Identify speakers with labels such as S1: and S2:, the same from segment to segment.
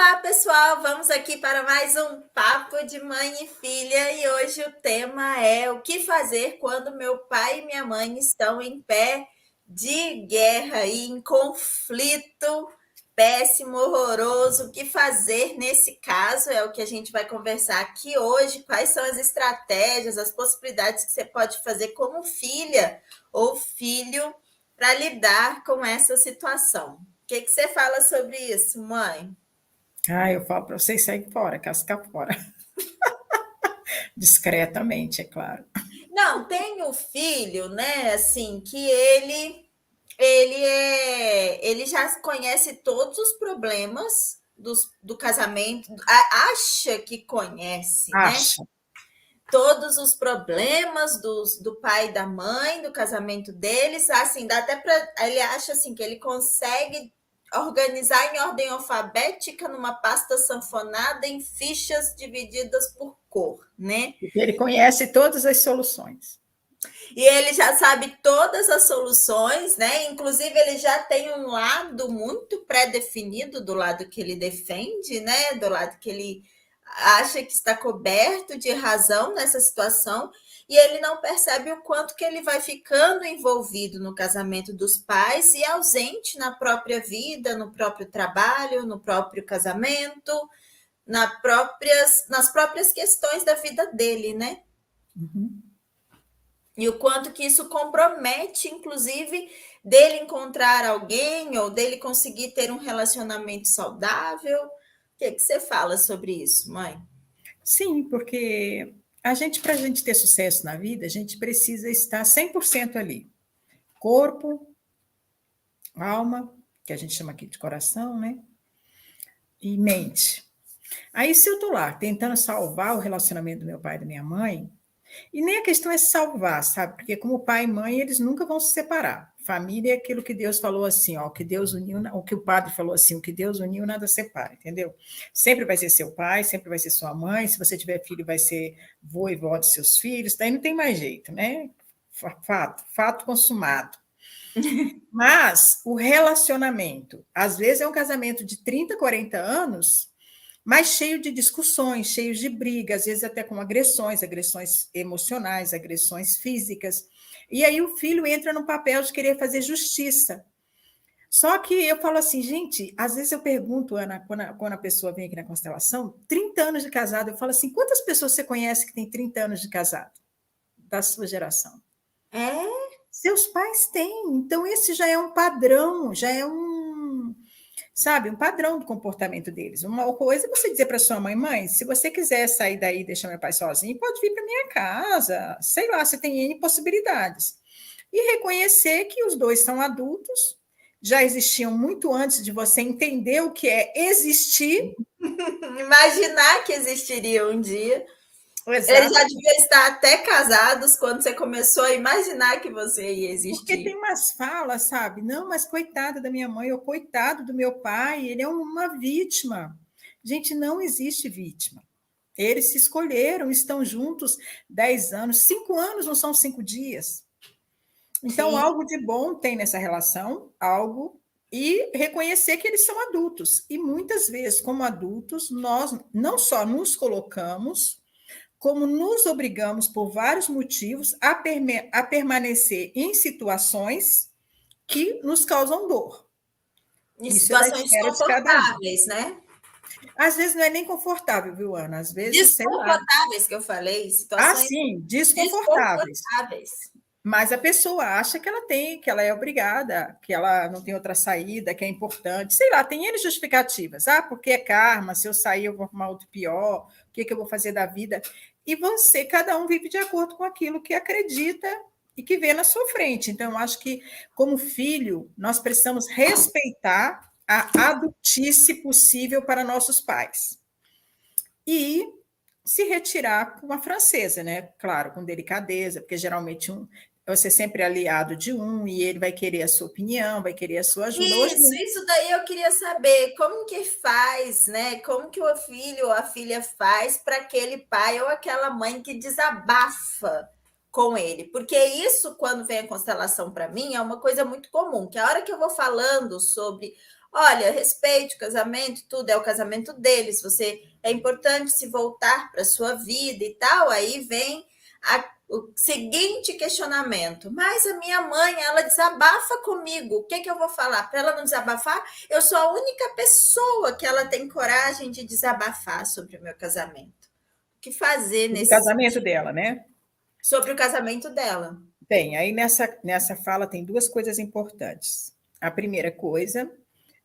S1: Olá, pessoal! Vamos aqui para mais um Papo de Mãe e Filha e hoje o tema é o que fazer quando meu pai e minha mãe estão em pé de guerra e em conflito péssimo, horroroso. O que fazer nesse caso é o que a gente vai conversar aqui hoje. Quais são as estratégias, as possibilidades que você pode fazer como filha ou filho para lidar com essa situação? O que você fala sobre isso, mãe?
S2: Eu falo para vocês sair fora, cascar fora. Discretamente, é claro.
S1: Não, tem o filho, né? Assim, que ele já conhece todos os problemas do casamento, acha que conhece, né?
S2: Acha.
S1: Todos os problemas do pai e da mãe, do casamento deles, assim, dá até para ele acha assim que ele consegue organizar em ordem alfabética numa pasta sanfonada em fichas divididas por cor, né?
S2: Porque ele conhece todas as soluções.
S1: E ele já sabe todas as soluções, né? Inclusive, ele já tem um lado muito pré-definido do lado que ele defende, né? Do lado que ele acha que está coberto de razão nessa situação, e ele não percebe o quanto que ele vai ficando envolvido no casamento dos pais e ausente na própria vida, no próprio trabalho, no próprio casamento, nas próprias questões da vida dele, né?
S2: Uhum.
S1: E o quanto que isso compromete, inclusive, dele encontrar alguém ou dele conseguir ter um relacionamento saudável. O que você fala sobre isso, mãe?
S2: Sim, porque para a gente ter sucesso na vida, a gente precisa estar 100% ali. Corpo, alma, que a gente chama aqui de coração, né? E mente. Aí, se eu estou lá tentando salvar o relacionamento do meu pai e da minha mãe, e nem a questão é salvar, sabe? Porque como pai e mãe, eles nunca vão se separar. Família é aquilo que Deus falou assim, ó, o que Deus uniu, o que o padre falou assim, o que Deus uniu, nada separa, entendeu? Sempre vai ser seu pai, sempre vai ser sua mãe, se você tiver filho, vai ser vô e vó de seus filhos, daí não tem mais jeito, né? Fato consumado. Mas o relacionamento, às vezes é um casamento de 30, 40 anos, mas cheio de discussões, cheio de brigas, às vezes até com agressões emocionais, agressões físicas. E aí o filho entra no papel de querer fazer justiça. Só que eu falo assim, gente, às vezes eu pergunto, Ana, quando a pessoa vem aqui na constelação, 30 anos de casado, eu falo assim, quantas pessoas você conhece que tem 30 anos de casado? Da sua geração.
S1: É?
S2: Seus pais têm, então esse já é um padrão, já é sabe, um padrão do comportamento deles. Uma coisa é você dizer para sua mãe, mãe, se você quiser sair daí e deixar meu pai sozinho, pode vir para minha casa, sei lá, você tem N possibilidades. E reconhecer que os dois são adultos, já existiam muito antes de você entender o que é existir.
S1: Imaginar que existiria um dia. Eles já
S2: Exatamente.
S1: deviam estar até casados quando você começou a imaginar que você ia
S2: Porque
S1: existir.
S2: tem umas falas, sabe? Não, mas coitada da minha mãe, ou coitado do meu pai, ele é uma vítima. Gente, não existe vítima. Eles se escolheram, estão juntos 10 anos, 5 anos não são 5 dias. Então,
S1: Sim.
S2: algo de bom tem nessa relação, algo, e reconhecer que eles são adultos. E muitas vezes, como adultos, nós não só nos colocamos, como nos obrigamos, por vários motivos, a permanecer em situações que nos causam dor.
S1: Em
S2: Isso é da
S1: situações
S2: esfera de cada um.
S1: desconfortáveis, né?
S2: Às vezes não é nem confortável, viu, Ana? Às vezes, sei lá.
S1: Desconfortáveis que eu falei,
S2: Ah,
S1: situações
S2: sim, desconfortáveis.
S1: desconfortáveis.
S2: Mas a pessoa acha que ela tem, que ela é obrigada, que ela não tem outra saída, que é importante. Sei lá, tem N justificativas. Ah, porque é karma, se eu sair eu vou arrumar outro pior, o que eu vou fazer da vida? E você, cada um vive de acordo com aquilo que acredita e que vê na sua frente. Então, eu acho que, como filho, nós precisamos respeitar a adultice possível para nossos pais. E se retirar com uma francesa, né? Claro, com delicadeza, porque geralmente você é sempre aliado de um e ele vai querer a sua opinião, vai querer a sua ajuda. Hoje,
S1: Isso daí eu queria saber como que faz, né? Como que o filho ou a filha faz para aquele pai ou aquela mãe que desabafa com ele. Porque isso, quando vem a constelação para mim, é uma coisa muito comum, que a hora que eu vou falando sobre olha, respeite o casamento, tudo é o casamento deles, você é importante se voltar para a sua vida e tal. Aí vem o seguinte questionamento: mas a minha mãe, ela desabafa comigo, o que, que eu vou falar? Para ela não desabafar, eu sou a única pessoa que ela tem coragem de desabafar sobre o meu casamento. O que fazer
S2: O
S1: nesse
S2: casamento
S1: sentido?
S2: dela, né?
S1: Sobre o casamento dela.
S2: Bem, aí nessa fala tem duas coisas importantes. A primeira coisa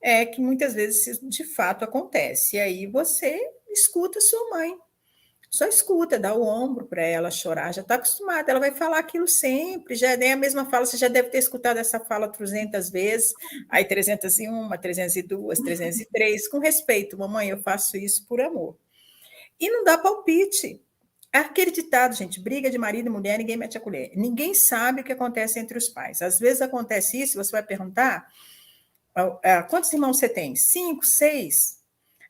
S2: é que muitas vezes isso de fato acontece. E aí você escuta sua mãe. Só escuta, dá o ombro para ela chorar, já está acostumada, ela vai falar aquilo sempre, já é a mesma fala, você já deve ter escutado essa fala 300 vezes, aí 301, 302, 303, com respeito, mamãe, eu faço isso por amor. E não dá palpite. É aquele ditado, gente, briga de marido e mulher, ninguém mete a colher. Ninguém sabe o que acontece entre os pais. Às vezes acontece isso, você vai perguntar, quantos irmãos você tem? 5, 6?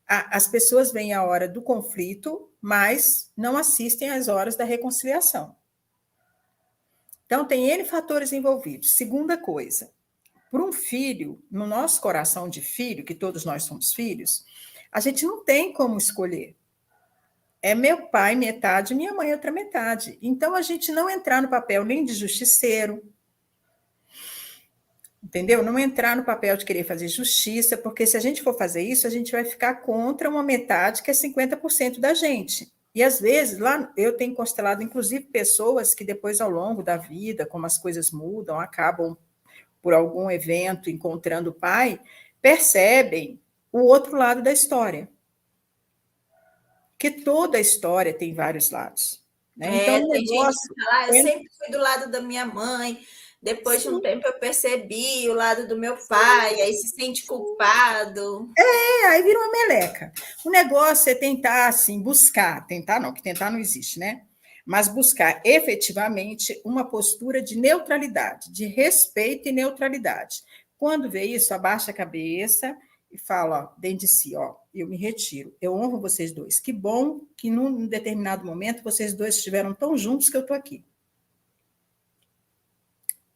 S2: As pessoas veem a hora do conflito, mas não assistem às horas da reconciliação. Então, tem N fatores envolvidos. Segunda coisa, para um filho, no nosso coração de filho, que todos nós somos filhos, a gente não tem como escolher. É meu pai metade, minha mãe outra metade. Então, a gente não entrar no papel nem de justiceiro, entendeu? Não entrar no papel de querer fazer justiça, porque se a gente for fazer isso, a gente vai ficar contra uma metade que é 50% da gente. E às vezes, lá eu tenho constelado, inclusive, pessoas que depois, ao longo da vida, como as coisas mudam, acabam por algum evento encontrando o pai, percebem o outro lado da história. Que toda a história tem vários lados. Né? Então, o
S1: Tem gente
S2: negócio.
S1: que fala, eu sempre fui do lado da minha mãe, depois de um
S2: Sim,
S1: tempo eu percebi o lado do meu pai, aí se sente culpado.
S2: aí vira uma meleca. O negócio é tentar, assim, buscar, tentar não, que tentar não existe, né? Mas buscar efetivamente uma postura de neutralidade, de respeito e neutralidade. Quando vê isso, abaixa a cabeça e fala, ó, dentro de si, ó, eu me retiro, eu honro vocês dois. Que bom que num determinado momento vocês dois estiveram tão juntos que eu estou aqui.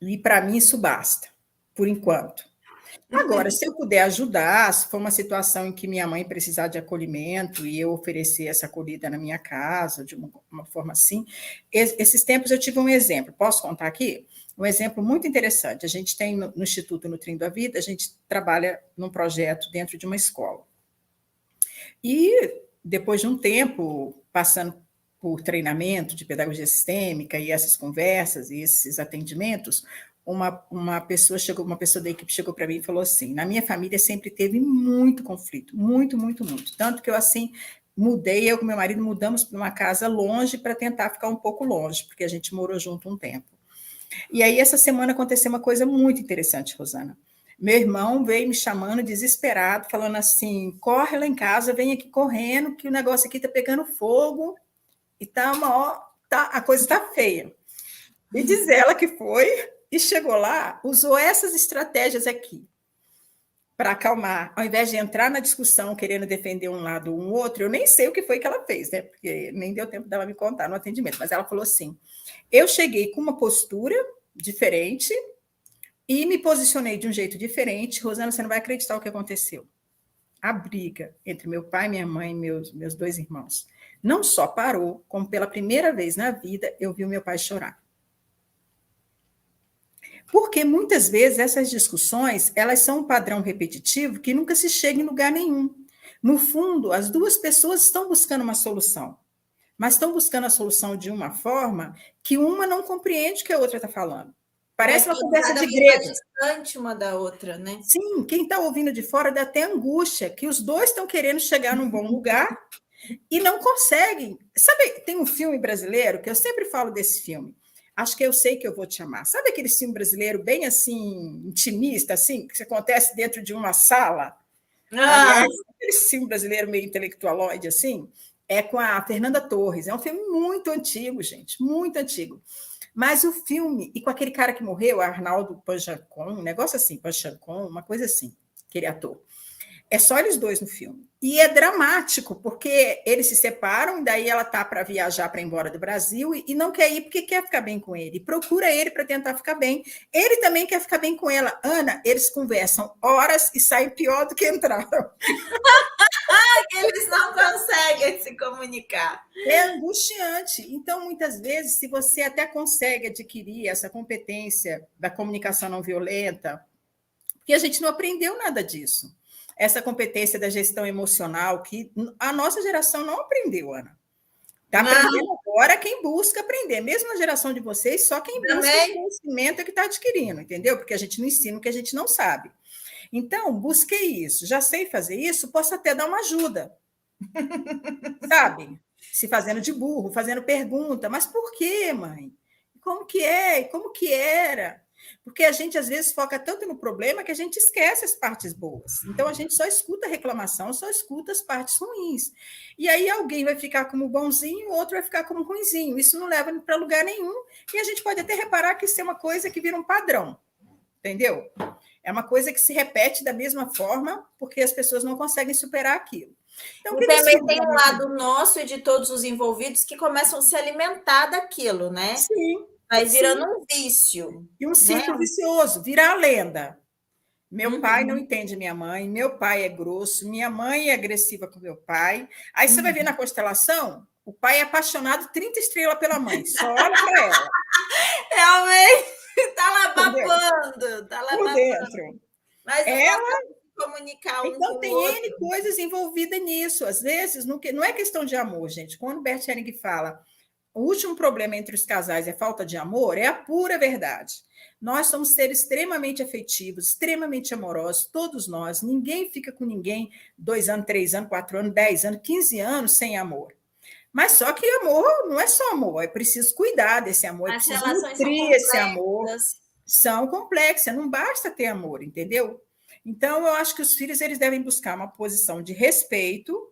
S2: E para mim isso basta, por enquanto. Agora, se eu puder ajudar, se for uma situação em que minha mãe precisar de acolhimento e eu oferecer essa acolhida na minha casa, de uma forma assim, esses tempos eu tive um exemplo, posso contar aqui? Um exemplo muito interessante. A gente tem no Instituto Nutrindo a Vida, a gente trabalha num projeto dentro de uma escola. E depois de um tempo, passando por treinamento de pedagogia sistêmica e essas conversas e esses atendimentos, uma pessoa da equipe chegou para mim e falou assim: na minha família sempre teve muito conflito, muito, muito, muito. Tanto que eu assim mudei, eu com meu marido mudamos para uma casa longe para tentar ficar um pouco longe, porque a gente morou junto um tempo. E aí essa semana aconteceu uma coisa muito interessante, Rosana. Meu irmão veio me chamando desesperado, falando assim: corre lá em casa, vem aqui correndo, que o negócio aqui está pegando fogo e tá a coisa está feia. E diz ela que foi e chegou lá, usou essas estratégias aqui para acalmar, ao invés de entrar na discussão querendo defender um lado ou um outro. Eu nem sei o que foi que ela fez, né? Porque nem deu tempo dela me contar no atendimento, mas ela falou assim: eu cheguei com uma postura diferente e me posicionei de um jeito diferente. Rosana, você não vai acreditar o que aconteceu. A briga entre meu pai, minha mãe e meus dois irmãos não só parou, como pela primeira vez na vida eu vi o meu pai chorar. Porque muitas vezes essas discussões, elas são um padrão repetitivo que nunca se chega em lugar nenhum. No fundo, as duas pessoas estão buscando uma solução, mas estão buscando a solução de uma forma que uma não compreende o que a outra está falando. Parece uma conversa
S1: Cada
S2: de
S1: vez mais
S2: grego.
S1: distante uma da outra, né?
S2: Sim, quem está ouvindo de fora dá até angústia, que os dois estão querendo chegar num bom lugar e não conseguem. Sabe, tem um filme brasileiro que eu sempre falo desse filme. Acho que eu sei que eu vou te amar. Sabe aquele filme brasileiro bem assim, intimista, assim, que acontece dentro de uma sala?
S1: Ah,
S2: Aliás, aquele filme brasileiro meio intelectualoide, assim, é com a Fernanda Torres. É um filme muito antigo, gente, muito antigo. Mas o filme, e com aquele cara que morreu, Arnaldo Panjancon, um negócio assim, Panjancon, uma coisa assim, aquele ator. É só eles dois no filme. E é dramático, porque eles se separam, e daí ela tá para viajar para ir embora do Brasil e não quer ir porque quer ficar bem com ele. E procura ele para tentar ficar bem. Ele também quer ficar bem com ela. Ana, eles conversam horas e saem pior do que entraram.
S1: Eles não conseguem se comunicar.
S2: É angustiante. Então, muitas vezes, se você até consegue adquirir essa competência da comunicação não violenta, porque a gente não aprendeu nada disso. Essa competência da gestão emocional, que a nossa geração não aprendeu, Ana. Está aprendendo agora quem busca aprender. Mesmo na geração de vocês, só quem busca conhecimento é que está adquirindo, entendeu? Porque a gente não ensina o que a gente não sabe. Então, busquei isso, já sei fazer isso, posso até dar uma ajuda. Sabe? Se fazendo de burro, fazendo pergunta, mas por quê, mãe? Como que é? Como que era? Porque a gente, às vezes, foca tanto no problema que a gente esquece as partes boas. Então, a gente só escuta a reclamação, só escuta as partes ruins. E aí, alguém vai ficar como bonzinho, o outro vai ficar como ruinzinho. Isso não leva para lugar nenhum. E a gente pode até reparar que isso é uma coisa que vira um padrão. Entendeu? É uma coisa que se repete da mesma forma, porque as pessoas não conseguem superar aquilo.
S1: Então, e também tem um lado nosso e de todos os envolvidos que começam a se alimentar daquilo, né?
S2: Sim.
S1: Vai virando um vício.
S2: E um ciclo vicioso, virar a lenda. Meu pai não entende minha mãe, meu pai é grosso, minha mãe é agressiva com meu pai. Aí você vai ver na constelação, o pai é apaixonado 30 estrelas pela mãe, só olha para ela.
S1: Realmente, está lá babando, está lá
S2: por dentro.
S1: Mas ela comunicar
S2: então tem N coisas envolvidas nisso. Às vezes, não é questão de amor, gente. Quando o Bert Helling fala o último problema entre os casais é falta de amor, é a pura verdade. Nós somos seres extremamente afetivos, extremamente amorosos, todos nós. Ninguém fica com ninguém 2 anos, 3 anos, 4 anos, 10 anos, 15 anos sem amor. Mas só que amor não é só amor, é preciso cuidar desse amor, é preciso nutrir esse amor. São complexas, não basta ter amor, entendeu? Então, eu acho que os filhos eles devem buscar uma posição de respeito,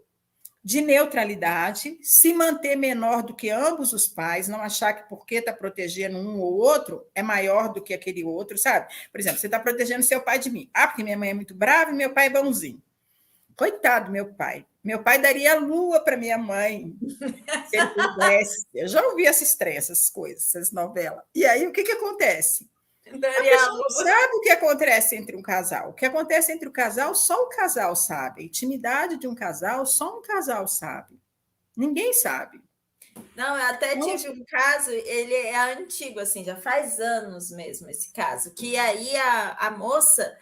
S2: de neutralidade, se manter menor do que ambos os pais, não achar que porque está protegendo um ou outro é maior do que aquele outro, sabe? Por exemplo, você está protegendo seu pai de mim. Ah, porque minha mãe é muito brava e meu pai é bonzinho. Coitado, meu pai. Meu pai daria a lua para minha mãe, se ele pudesse. Eu já ouvi essas coisas, essas novelas. E aí, o que acontece? A pessoa não sabe o que acontece entre um casal. O que acontece entre o casal, só o casal sabe. A intimidade de um casal, só um casal sabe. Ninguém sabe.
S1: Não, eu até tive um caso, ele é antigo, assim, já faz anos mesmo esse caso, que aí a moça,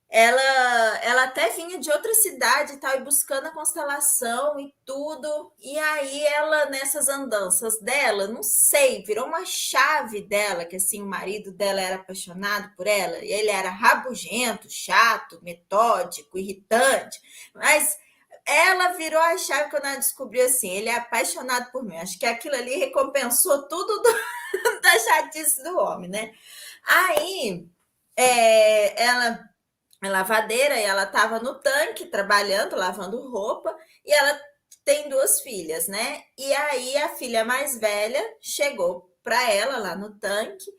S1: ela até vinha de outra cidade e tal, e buscando a constelação e tudo, e aí ela, nessas andanças dela, não sei, virou uma chave dela, que assim, o marido dela era apaixonado por ela, e ele era rabugento, chato, metódico, irritante, mas ela virou a chave quando ela descobriu assim, ele é apaixonado por mim, acho que aquilo ali recompensou tudo da chatice do homem, né? Aí, ela é lavadeira e ela estava no tanque trabalhando, lavando roupa, e ela tem 2 filhas, né? E aí a filha mais velha chegou para ela lá no tanque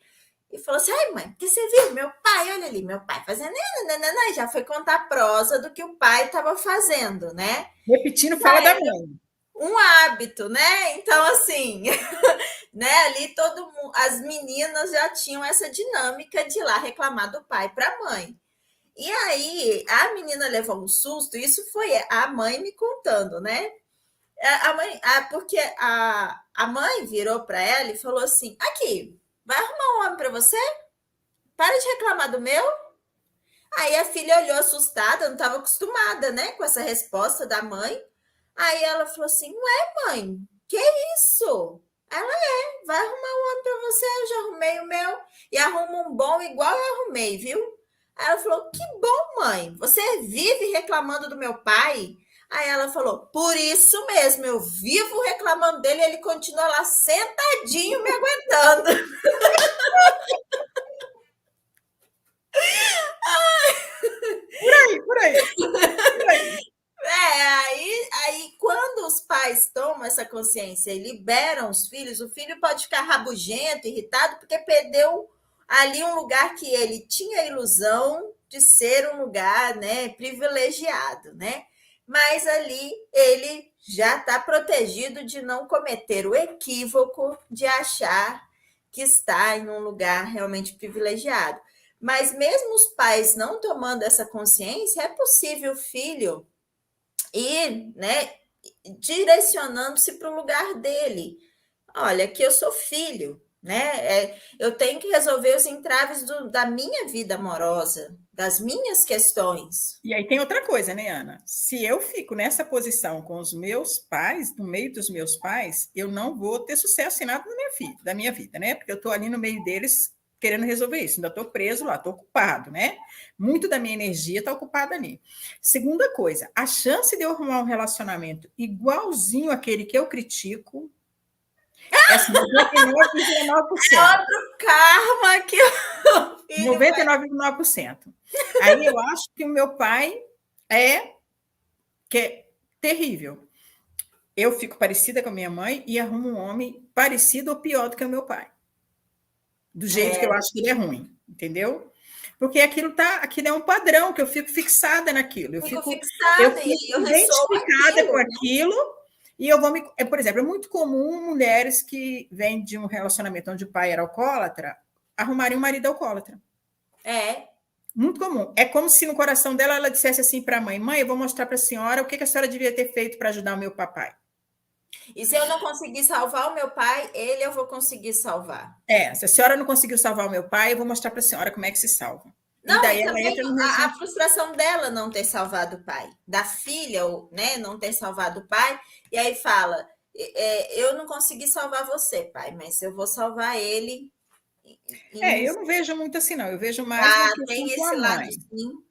S1: e falou assim: ai, mãe, porque você viu meu pai? Olha ali, meu pai fazendo. E já foi contar a prosa do que o pai estava fazendo, né?
S2: Repetindo, fala da mãe.
S1: Um hábito, né? Então, assim, né? Ali todo mundo, as meninas já tinham essa dinâmica de ir lá reclamar do pai para a mãe. E aí, a menina levou um susto, isso foi a mãe me contando, né? A mãe, porque a mãe virou para ela e falou assim: aqui, vai arrumar um homem para você? Para de reclamar do meu. Aí a filha olhou assustada, não estava acostumada, né, com essa resposta da mãe. Aí ela falou assim: ué, mãe, que isso? Ela vai arrumar um homem para você, eu já arrumei o meu. E arruma um bom igual eu arrumei, viu? Aí ela falou: que bom, mãe, você vive reclamando do meu pai? Aí ela falou: por isso mesmo, eu vivo reclamando dele e ele continua lá sentadinho me aguentando.
S2: Por aí.
S1: Aí quando os pais tomam essa consciência e liberam os filhos, o filho pode ficar rabugento, irritado, porque perdeu ali um lugar que ele tinha ilusão, de ser um lugar, né, privilegiado, né? Mas ali ele já está protegido de não cometer o equívoco de achar que está em um lugar realmente privilegiado. Mas mesmo os pais não tomando essa consciência, é possível o filho ir, né, direcionando-se para o lugar dele. Olha, aqui eu sou filho, né? Eu tenho que resolver os entraves da minha vida amorosa, das minhas questões.
S2: E aí tem outra coisa, né, Ana? Se eu fico nessa posição com os meus pais, no meio dos meus pais, eu não vou ter sucesso em nada da minha vida, né? Porque eu estou ali no meio deles querendo resolver isso. Ainda estou preso lá, estou ocupado, né? Muito da minha energia está ocupada ali. Segunda coisa, a chance de eu arrumar um relacionamento igualzinho àquele que eu critico é assim, 99,9%.
S1: Outro karma que o filho vai...
S2: 99,9%. Aí eu acho que o meu pai que é terrível. Eu fico parecida com a minha mãe e arrumo um homem parecido ou pior do que o meu pai. Do jeito que eu acho que ele é ruim, entendeu? Porque aquilo é um padrão que eu fico fixada naquilo. Eu fico
S1: fixada e eu
S2: identificada com aquilo. E eu vou me. Por exemplo, é muito comum mulheres que vêm de um relacionamento onde o pai era alcoólatra arrumarem um marido alcoólatra.
S1: É.
S2: Muito comum. É como se no coração dela ela dissesse assim para a mãe: mãe, eu vou mostrar para a senhora o que a senhora devia ter feito para ajudar o meu papai.
S1: E se eu não conseguir salvar o meu pai, ele eu vou conseguir salvar.
S2: Se a senhora não conseguiu salvar o meu pai, eu vou mostrar para a senhora como é que se salva.
S1: Não, e daí ela entra no a frustração dela não ter salvado o pai, da filha, né, não ter salvado o pai, e aí fala: eu não consegui salvar você, pai, mas eu vou salvar ele.
S2: Eu não vejo muito assim, não. Eu vejo mais uma questão
S1: tem
S2: com a
S1: esse
S2: mãe.
S1: lado, sim.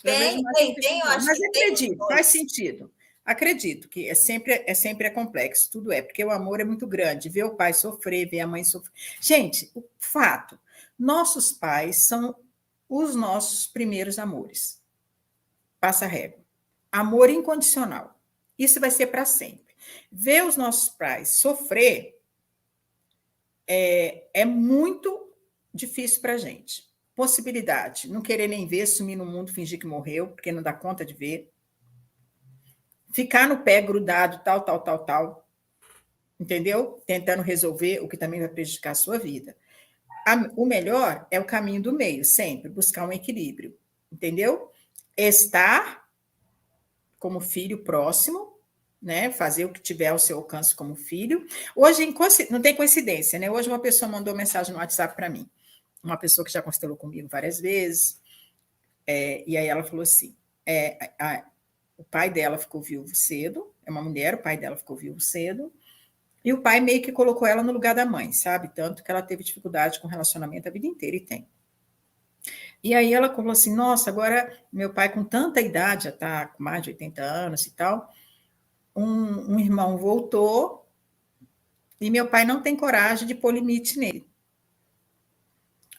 S2: Tem, eu acho mas que acredito, faz sentido. Acredito que é sempre complexo, tudo porque o amor é muito grande. Ver o pai sofrer, ver a mãe sofrer. Gente, o fato, nossos pais são os nossos primeiros amores. Passa a régua. Amor incondicional. Isso vai ser para sempre. Ver os nossos pais sofrer é muito difícil para a gente. Possibilidade, não querer nem ver, sumir no mundo, fingir que morreu, porque não dá conta de ver. Ficar no pé grudado, tal. Entendeu? Tentando resolver o que também vai prejudicar a sua vida. O melhor é o caminho do meio, sempre, buscar um equilíbrio. Entendeu? Estar como filho próximo, né? Fazer o que tiver ao seu alcance como filho. Hoje, não tem coincidência, né? Hoje uma pessoa mandou mensagem no WhatsApp para mim. Uma pessoa que já constelou comigo várias vezes. E aí ela falou assim: o pai dela ficou viúvo cedo, é uma mulher, o pai dela ficou viúvo cedo, e o pai meio que colocou ela no lugar da mãe, sabe? Tanto que ela teve dificuldade com relacionamento a vida inteira e tem. E aí ela falou assim: nossa, agora meu pai com tanta idade, já está com mais de 80 anos e tal, um irmão voltou e meu pai não tem coragem de pôr limite nele.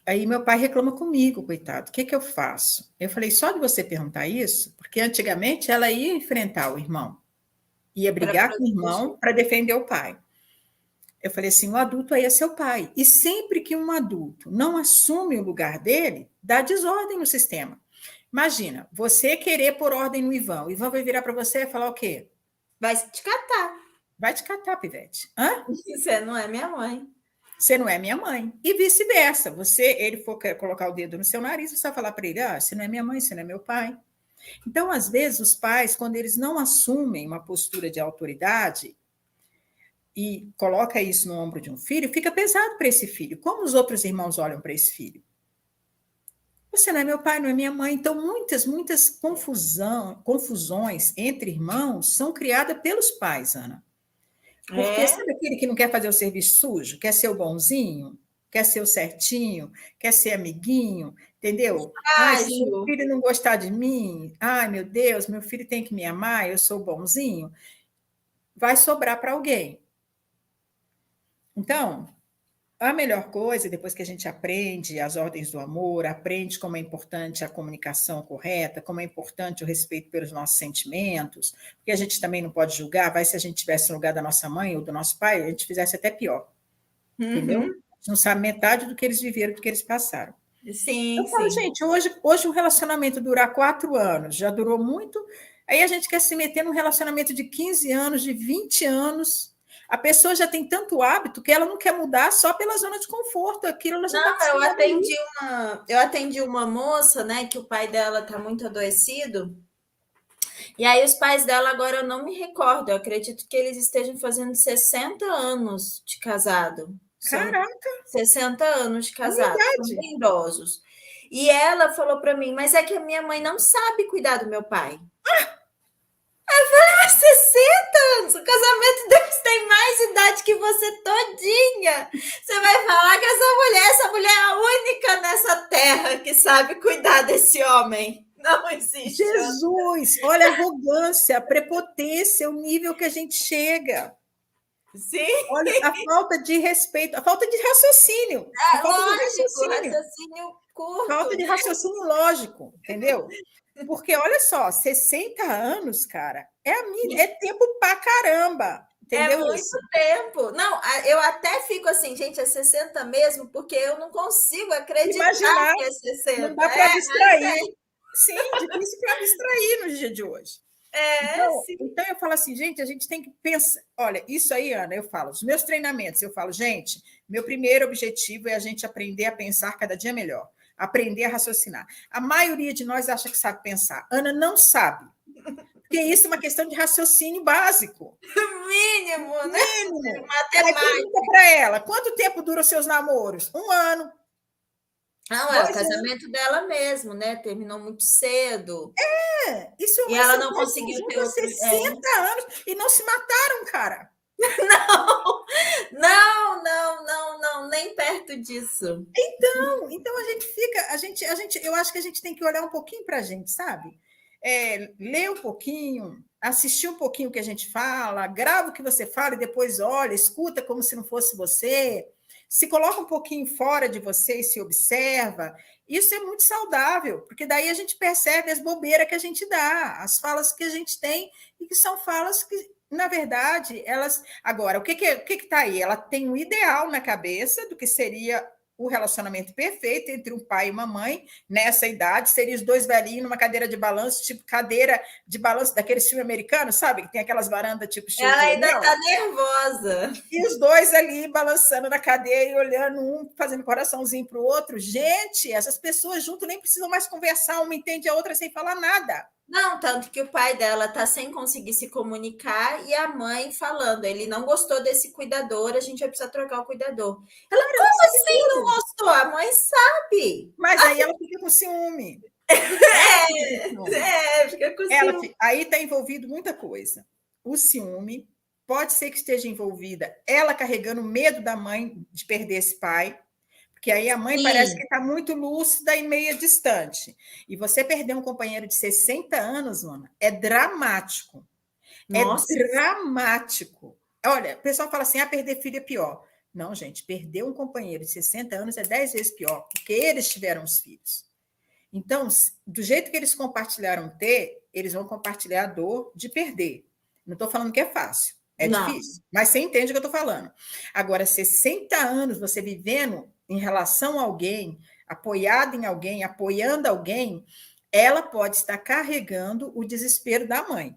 S2: Aí meu pai reclama comigo, coitado, o que eu faço? Eu falei: só de você perguntar isso, porque antigamente ela ia enfrentar o irmão, ia brigar com o irmão para defender o pai. Eu falei assim: o adulto aí é seu pai. E sempre que um adulto não assume o lugar dele, dá desordem no sistema. Imagina, você querer pôr ordem no Ivan. O Ivan vai virar para você e falar o quê?
S1: Vai te catar.
S2: Vai te catar, pivete. Hã?
S1: Você não é minha mãe.
S2: Você não é minha mãe. E vice-versa. Ele for colocar o dedo no seu nariz, você vai falar para ele: você não é minha mãe, você não é meu pai. Então, às vezes, os pais, quando eles não assumem uma postura de autoridade, e coloca isso no ombro de um filho, fica pesado para esse filho. Como os outros irmãos olham para esse filho? Você não é meu pai, não é minha mãe. Então, muitas confusões entre irmãos são criadas pelos pais, Ana. Porque sabe aquele que não quer fazer o serviço sujo? Quer ser o bonzinho? Quer ser o certinho? Quer ser amiguinho? Entendeu? Se meu filho não gostar de mim, meu Deus, meu filho tem que me amar, eu sou bonzinho. Vai sobrar para alguém. Então, a melhor coisa, depois que a gente aprende as ordens do amor, aprende como é importante a comunicação correta, como é importante o respeito pelos nossos sentimentos, porque a gente também não pode julgar, se a gente estivesse no lugar da nossa mãe ou do nosso pai, a gente fizesse até pior. Entendeu? A gente não sabe metade do que eles viveram, do que eles passaram.
S1: Sim,
S2: Eu falo,
S1: sim.
S2: gente, hoje o relacionamento durar 4 anos, já durou muito, aí a gente quer se meter num relacionamento de 15 anos, de 20 anos. A pessoa já tem tanto hábito que ela não quer mudar só pela zona de conforto, aquilo ela já está
S1: Não,
S2: acostumada ali.
S1: eu atendi uma moça, né, que o pai dela tá muito adoecido, e aí os pais dela agora eu não me recordo, eu acredito que eles estejam fazendo 60 anos de casado. São
S2: Caraca,
S1: 60 anos de
S2: a minha
S1: casado, são
S2: idade.
S1: bem idosos. E ela falou para mim, mas é que a minha mãe não sabe cuidar do meu pai. 60 anos, o casamento deles tem mais idade que você todinha. Você vai falar que essa mulher é a única nessa terra que sabe cuidar desse homem. Não existe.
S2: Jesus, olha a arrogância, a prepotência, o nível que a gente chega.
S1: Sim,
S2: Olha a falta de respeito, a falta de raciocínio, a
S1: é
S2: falta de
S1: lógico,
S2: raciocínio.
S1: raciocínio
S2: Falta
S1: curto.
S2: de raciocínio lógico, entendeu? Porque, olha só, 60 anos, cara, é tempo pra caramba,
S1: É
S2: entendeu
S1: muito
S2: isso?
S1: tempo. Não, eu até fico assim, gente, é 60 mesmo, porque eu não consigo acreditar
S2: Imaginar,
S1: que é
S2: não
S1: 60.
S2: dá para
S1: Mas
S2: abstrair. Sim, difícil para abstrair no dia de hoje.
S1: sim.
S2: Então eu falo assim, gente, a gente tem que pensar. Olha, isso aí, Ana, eu falo, os meus treinamentos, eu falo, gente, meu primeiro objetivo é a gente aprender a pensar cada dia melhor, aprender a raciocinar. A maioria de nós acha que sabe pensar. Ana não sabe, porque isso é uma questão de raciocínio básico.
S1: Mínimo, né?
S2: Mínimo. Aí pergunta
S1: Matemática.
S2: para ela, quanto tempo duram os seus namoros? 1 ano,
S1: Não, é o
S2: 2 anos.
S1: casamento dela mesmo, né? Terminou muito cedo.
S2: Isso é
S1: E
S2: uma
S1: ela não
S2: insegurança, estão
S1: conseguiu ter
S2: juntos há
S1: outro.
S2: 60 anos e não se mataram, cara.
S1: Não, não, não, não, nem perto disso.
S2: Então a gente fica, eu acho que a gente tem que olhar um pouquinho para a gente, sabe? Ler um pouquinho, assistir um pouquinho o que a gente fala, grava o que você fala e depois olha, escuta como se não fosse você, se coloca um pouquinho fora de você e se observa. Isso é muito saudável, porque daí a gente percebe as bobeiras que a gente dá, as falas que a gente tem e que são falas que, na verdade, elas. Agora, o que está aí? Ela tem um ideal na cabeça do que seria o relacionamento perfeito entre um pai e uma mãe nessa idade, seria os dois velhinhos numa cadeira de balanço, tipo cadeira de balanço daquele filme americano, sabe? Que tem aquelas varandas tipo estilo
S1: Ela
S2: de
S1: ainda
S2: leilão.
S1: tá nervosa.
S2: E os dois ali balançando na cadeira e olhando um, fazendo coraçãozinho para o outro. Gente, essas pessoas junto nem precisam mais conversar, uma entende a outra sem falar nada.
S1: Não, tanto que o pai dela tá sem conseguir se comunicar e a mãe falando, ele não gostou desse cuidador, a gente vai precisar trocar o cuidador. Ela,
S2: Cara, ela
S1: como
S2: sabe
S1: assim não
S2: tudo.
S1: gostou? A mãe sabe.
S2: Mas aí ela fica com ciúme. Ela fica com ciúme.
S1: Fica com ciúme.
S2: Aí está envolvido muita coisa. O ciúme, pode ser que esteja envolvida ela carregando medo da mãe de perder esse pai, porque aí a mãe parece que
S1: Sim.
S2: está muito lúcida e meio distante. E você perder um companheiro de 60 anos, Ana, é dramático. É
S1: Nossa.
S2: dramático. Olha, o pessoal fala assim: perder filho é pior. Não, gente, perder um companheiro de 60 anos é 10 vezes pior, porque eles tiveram os filhos. Então, do jeito que eles compartilharam ter, eles vão compartilhar a dor de perder. Não estou falando que é fácil, é
S1: Não.
S2: difícil, mas você entende o que eu estou falando. Agora, 60 anos você vivendo em relação a alguém, apoiado em alguém, apoiando alguém, ela pode estar carregando o desespero da mãe.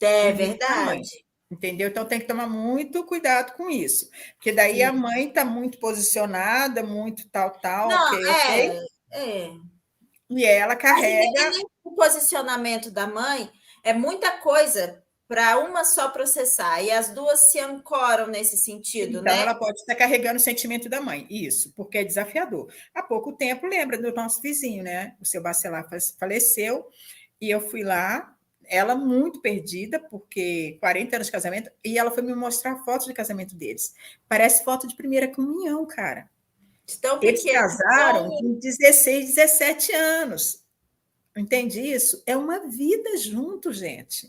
S1: É
S2: O medo da mãe.
S1: verdade.
S2: Entendeu? Então tem que tomar muito cuidado com isso. Porque daí a
S1: Sim.
S2: mãe está muito posicionada, muito tal,
S1: Não,
S2: ok, ok.
S1: é.
S2: E ela
S1: Mas
S2: carrega.
S1: independente do posicionamento da mãe, é muita coisa para uma só processar, e as duas se ancoram nesse sentido,
S2: Então,
S1: né?
S2: ela pode estar carregando o sentimento da mãe. Isso, porque é desafiador. Há pouco tempo, lembra do nosso vizinho, né? O seu Bacelar faleceu, e eu fui lá, ela muito perdida, porque 40 anos de casamento, e ela foi me mostrar fotos de casamento deles. Parece foto de primeira comunhão, cara.
S1: Tão
S2: Eles
S1: pequeno,
S2: casaram
S1: tão.
S2: com 16, 17 anos. Entende isso? É uma vida junto, gente.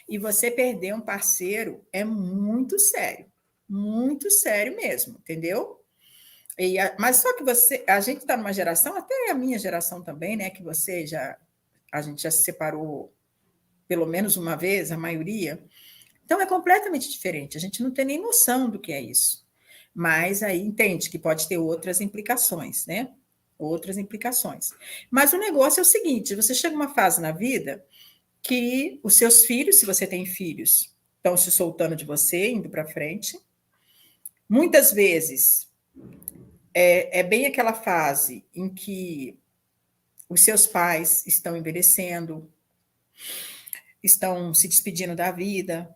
S2: E você perder um parceiro é muito sério mesmo, entendeu? Mas só que a gente está numa geração, até a minha geração também, né? Que a gente já se separou pelo menos uma vez, a maioria. Então é completamente diferente. A gente não tem nem noção do que é isso. Mas aí entende que pode ter outras implicações, né? outras implicações. Mas o negócio é o seguinte: você chega uma fase na vida que os seus filhos, se você tem filhos, estão se soltando de você, indo para frente. Muitas vezes é bem aquela fase em que os seus pais estão envelhecendo, estão se despedindo da vida,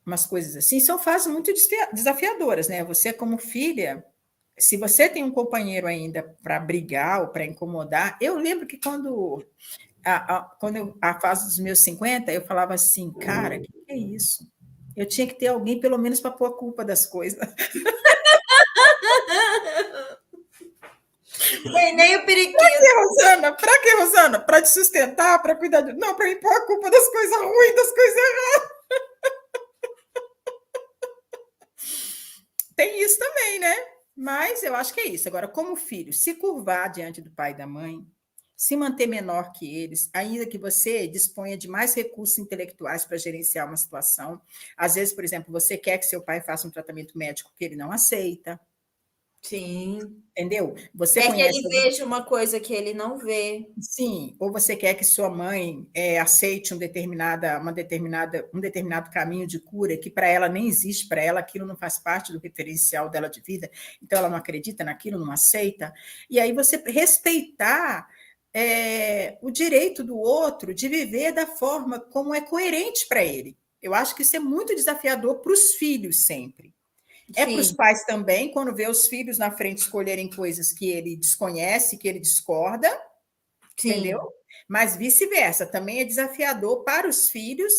S2: umas coisas assim. São fases muito desafiadoras, né? Você, como filha, se você tem um companheiro ainda para brigar ou para incomodar, eu lembro que a fase dos meus 50, eu falava assim, cara, o que é isso? Eu tinha que ter alguém, pelo menos, para pôr a culpa das coisas.
S1: Nem o periquito.
S2: Para que, Rosana? Para te sustentar, para cuidar de... Não, para me pôr a culpa das coisas ruins, das coisas erradas. Tem isso também, né? Mas eu acho que é isso. Agora, como filho, se curvar diante do pai e da mãe, se manter menor que eles, ainda que você disponha de mais recursos intelectuais para gerenciar uma situação. Às vezes, por exemplo, você quer que seu pai faça um tratamento médico que ele não aceita.
S1: Sim.
S2: Entendeu? Você
S1: Quer que
S2: conhece
S1: ele
S2: alguém.
S1: veja uma coisa que ele não vê.
S2: Sim, ou você quer que sua mãe aceite um determinado caminho de cura que para ela nem existe, para ela aquilo não faz parte do referencial dela de vida, então ela não acredita naquilo, não aceita. E aí você respeitar o direito do outro de viver da forma como é coerente para ele. Eu acho que isso é muito desafiador para os filhos sempre. É para os
S1: Sim,
S2: pais também, quando vê os filhos na frente escolherem coisas que ele desconhece, que ele discorda, entendeu?
S1: sim.
S2: Mas vice-versa, também é desafiador para os filhos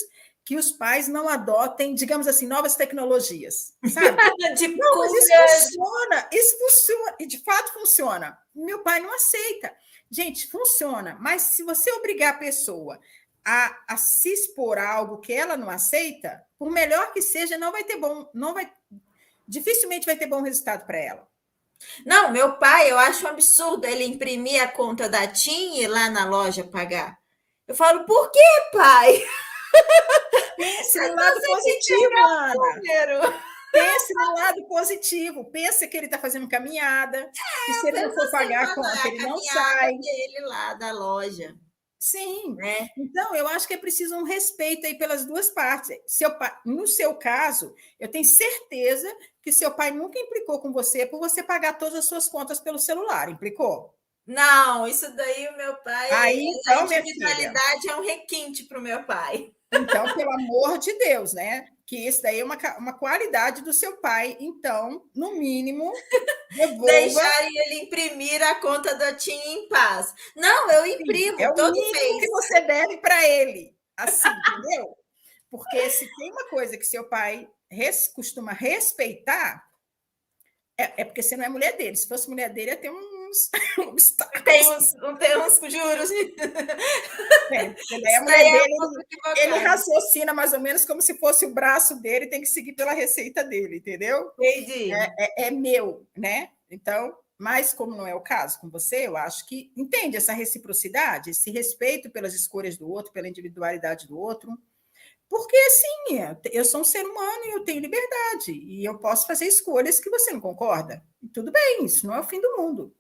S2: que os pais não adotem, digamos assim, novas tecnologias, sabe?
S1: De
S2: Não, mas
S1: cura.
S2: isso funciona, e de fato funciona. Meu pai não aceita. Gente, funciona, mas se você obrigar a pessoa a se expor a algo que ela não aceita, por melhor que seja, não vai ter bom, não vai, dificilmente vai ter bom resultado para ela.
S1: Não, meu pai, eu acho um absurdo ele imprimir a conta da TIM e ir lá na loja pagar. Eu falo, por que, pai?
S2: Pense
S1: É
S2: no
S1: só
S2: lado
S1: você me
S2: positivo,
S1: entregar o
S2: Ana.
S1: número.
S2: Pense no lado positivo. Pensa que ele está fazendo caminhada, que se ele não
S1: Pensa
S2: for
S1: assim,
S2: pagar a
S1: mano,
S2: conta,
S1: a
S2: ele não
S1: caminhada
S2: sai.
S1: dele lá da loja,
S2: Sim.
S1: né?
S2: Então, eu acho que é preciso um respeito aí pelas duas partes. No seu caso, eu tenho certeza que seu pai nunca implicou com você por você pagar todas as suas contas pelo celular. Implicou?
S1: Não, isso daí o meu pai,
S2: Aí,
S1: a
S2: então, minha filha,
S1: individualidade é um requinte para o meu pai.
S2: então, pelo amor de Deus, né? Que isso daí é uma qualidade do seu pai. Então, no mínimo, devolva.
S1: Deixar ele imprimir a conta da TIM em paz. Não, eu
S2: Sim, é
S1: imprimo
S2: o
S1: todo
S2: mínimo que
S1: mês.
S2: você deve para ele. Assim, entendeu? Porque se tem uma coisa que seu pai costuma respeitar, é porque você não é mulher dele. Se fosse mulher dele, ia ter uns obstáculos.
S1: Tem uns juros.
S2: Porque daí a
S1: Isso
S2: mulher
S1: daí é um
S2: dele,
S1: pouco
S2: ele
S1: equivocado.
S2: raciocina mais ou menos como se fosse o braço dele, tem que seguir pela receita dele, entendeu?
S1: Entendi.
S2: É meu, né? Então, mas como não é o caso com você, eu acho que entende essa reciprocidade, esse respeito pelas escolhas do outro, pela individualidade do outro. Porque, assim, eu sou um ser humano e eu tenho liberdade. E eu posso fazer escolhas que você não concorda. E tudo bem, isso não é o fim do mundo.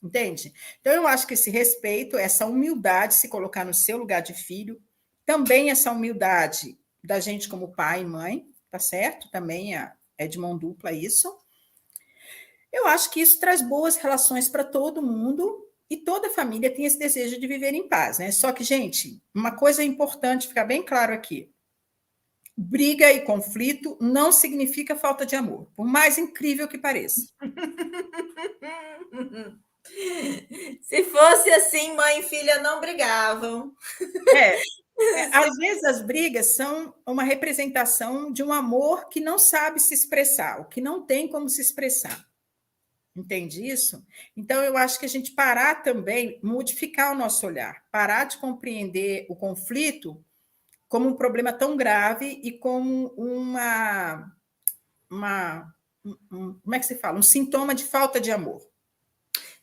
S2: Entende? Então, eu acho que esse respeito, essa humildade, se colocar no seu lugar de filho, também essa humildade da gente como pai e mãe, tá certo? Também é de mão dupla isso. Eu acho que isso traz boas relações para todo mundo e toda família tem esse desejo de viver em paz, né? Só que, gente, uma coisa importante ficar bem claro aqui: briga e conflito não significa falta de amor, por mais incrível que pareça.
S1: Se fosse assim, mãe e filha não brigavam.
S2: É,
S1: Se-
S2: às vezes as brigas são uma representação de um amor que não sabe se expressar, o que não tem como se expressar. Entende isso? Então, eu acho que a gente parar também, modificar o nosso olhar, parar de compreender o conflito como um problema tão grave e como como é que se fala? Um sintoma de falta de amor.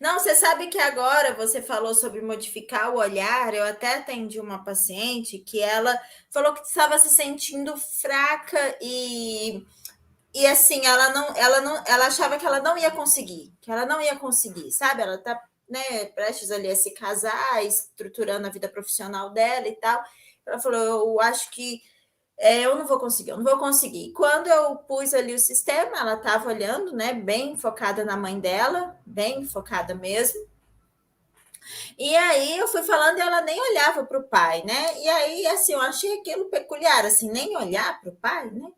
S1: Não, você sabe que agora você falou sobre modificar o olhar. Eu até atendi uma paciente que ela falou que estava se sentindo fraca e assim, ela achava que ela não ia conseguir, sabe? Ela tá né, prestes ali a se casar, estruturando a vida profissional dela e tal. Ela falou: eu acho que eu não vou conseguir, eu não vou conseguir. Quando eu pus ali o sistema, ela estava olhando, né, bem focada na mãe dela, bem focada mesmo. E aí eu fui falando e ela nem olhava para o pai, né? E aí, assim, eu achei aquilo peculiar, assim, nem olhar para o pai, né?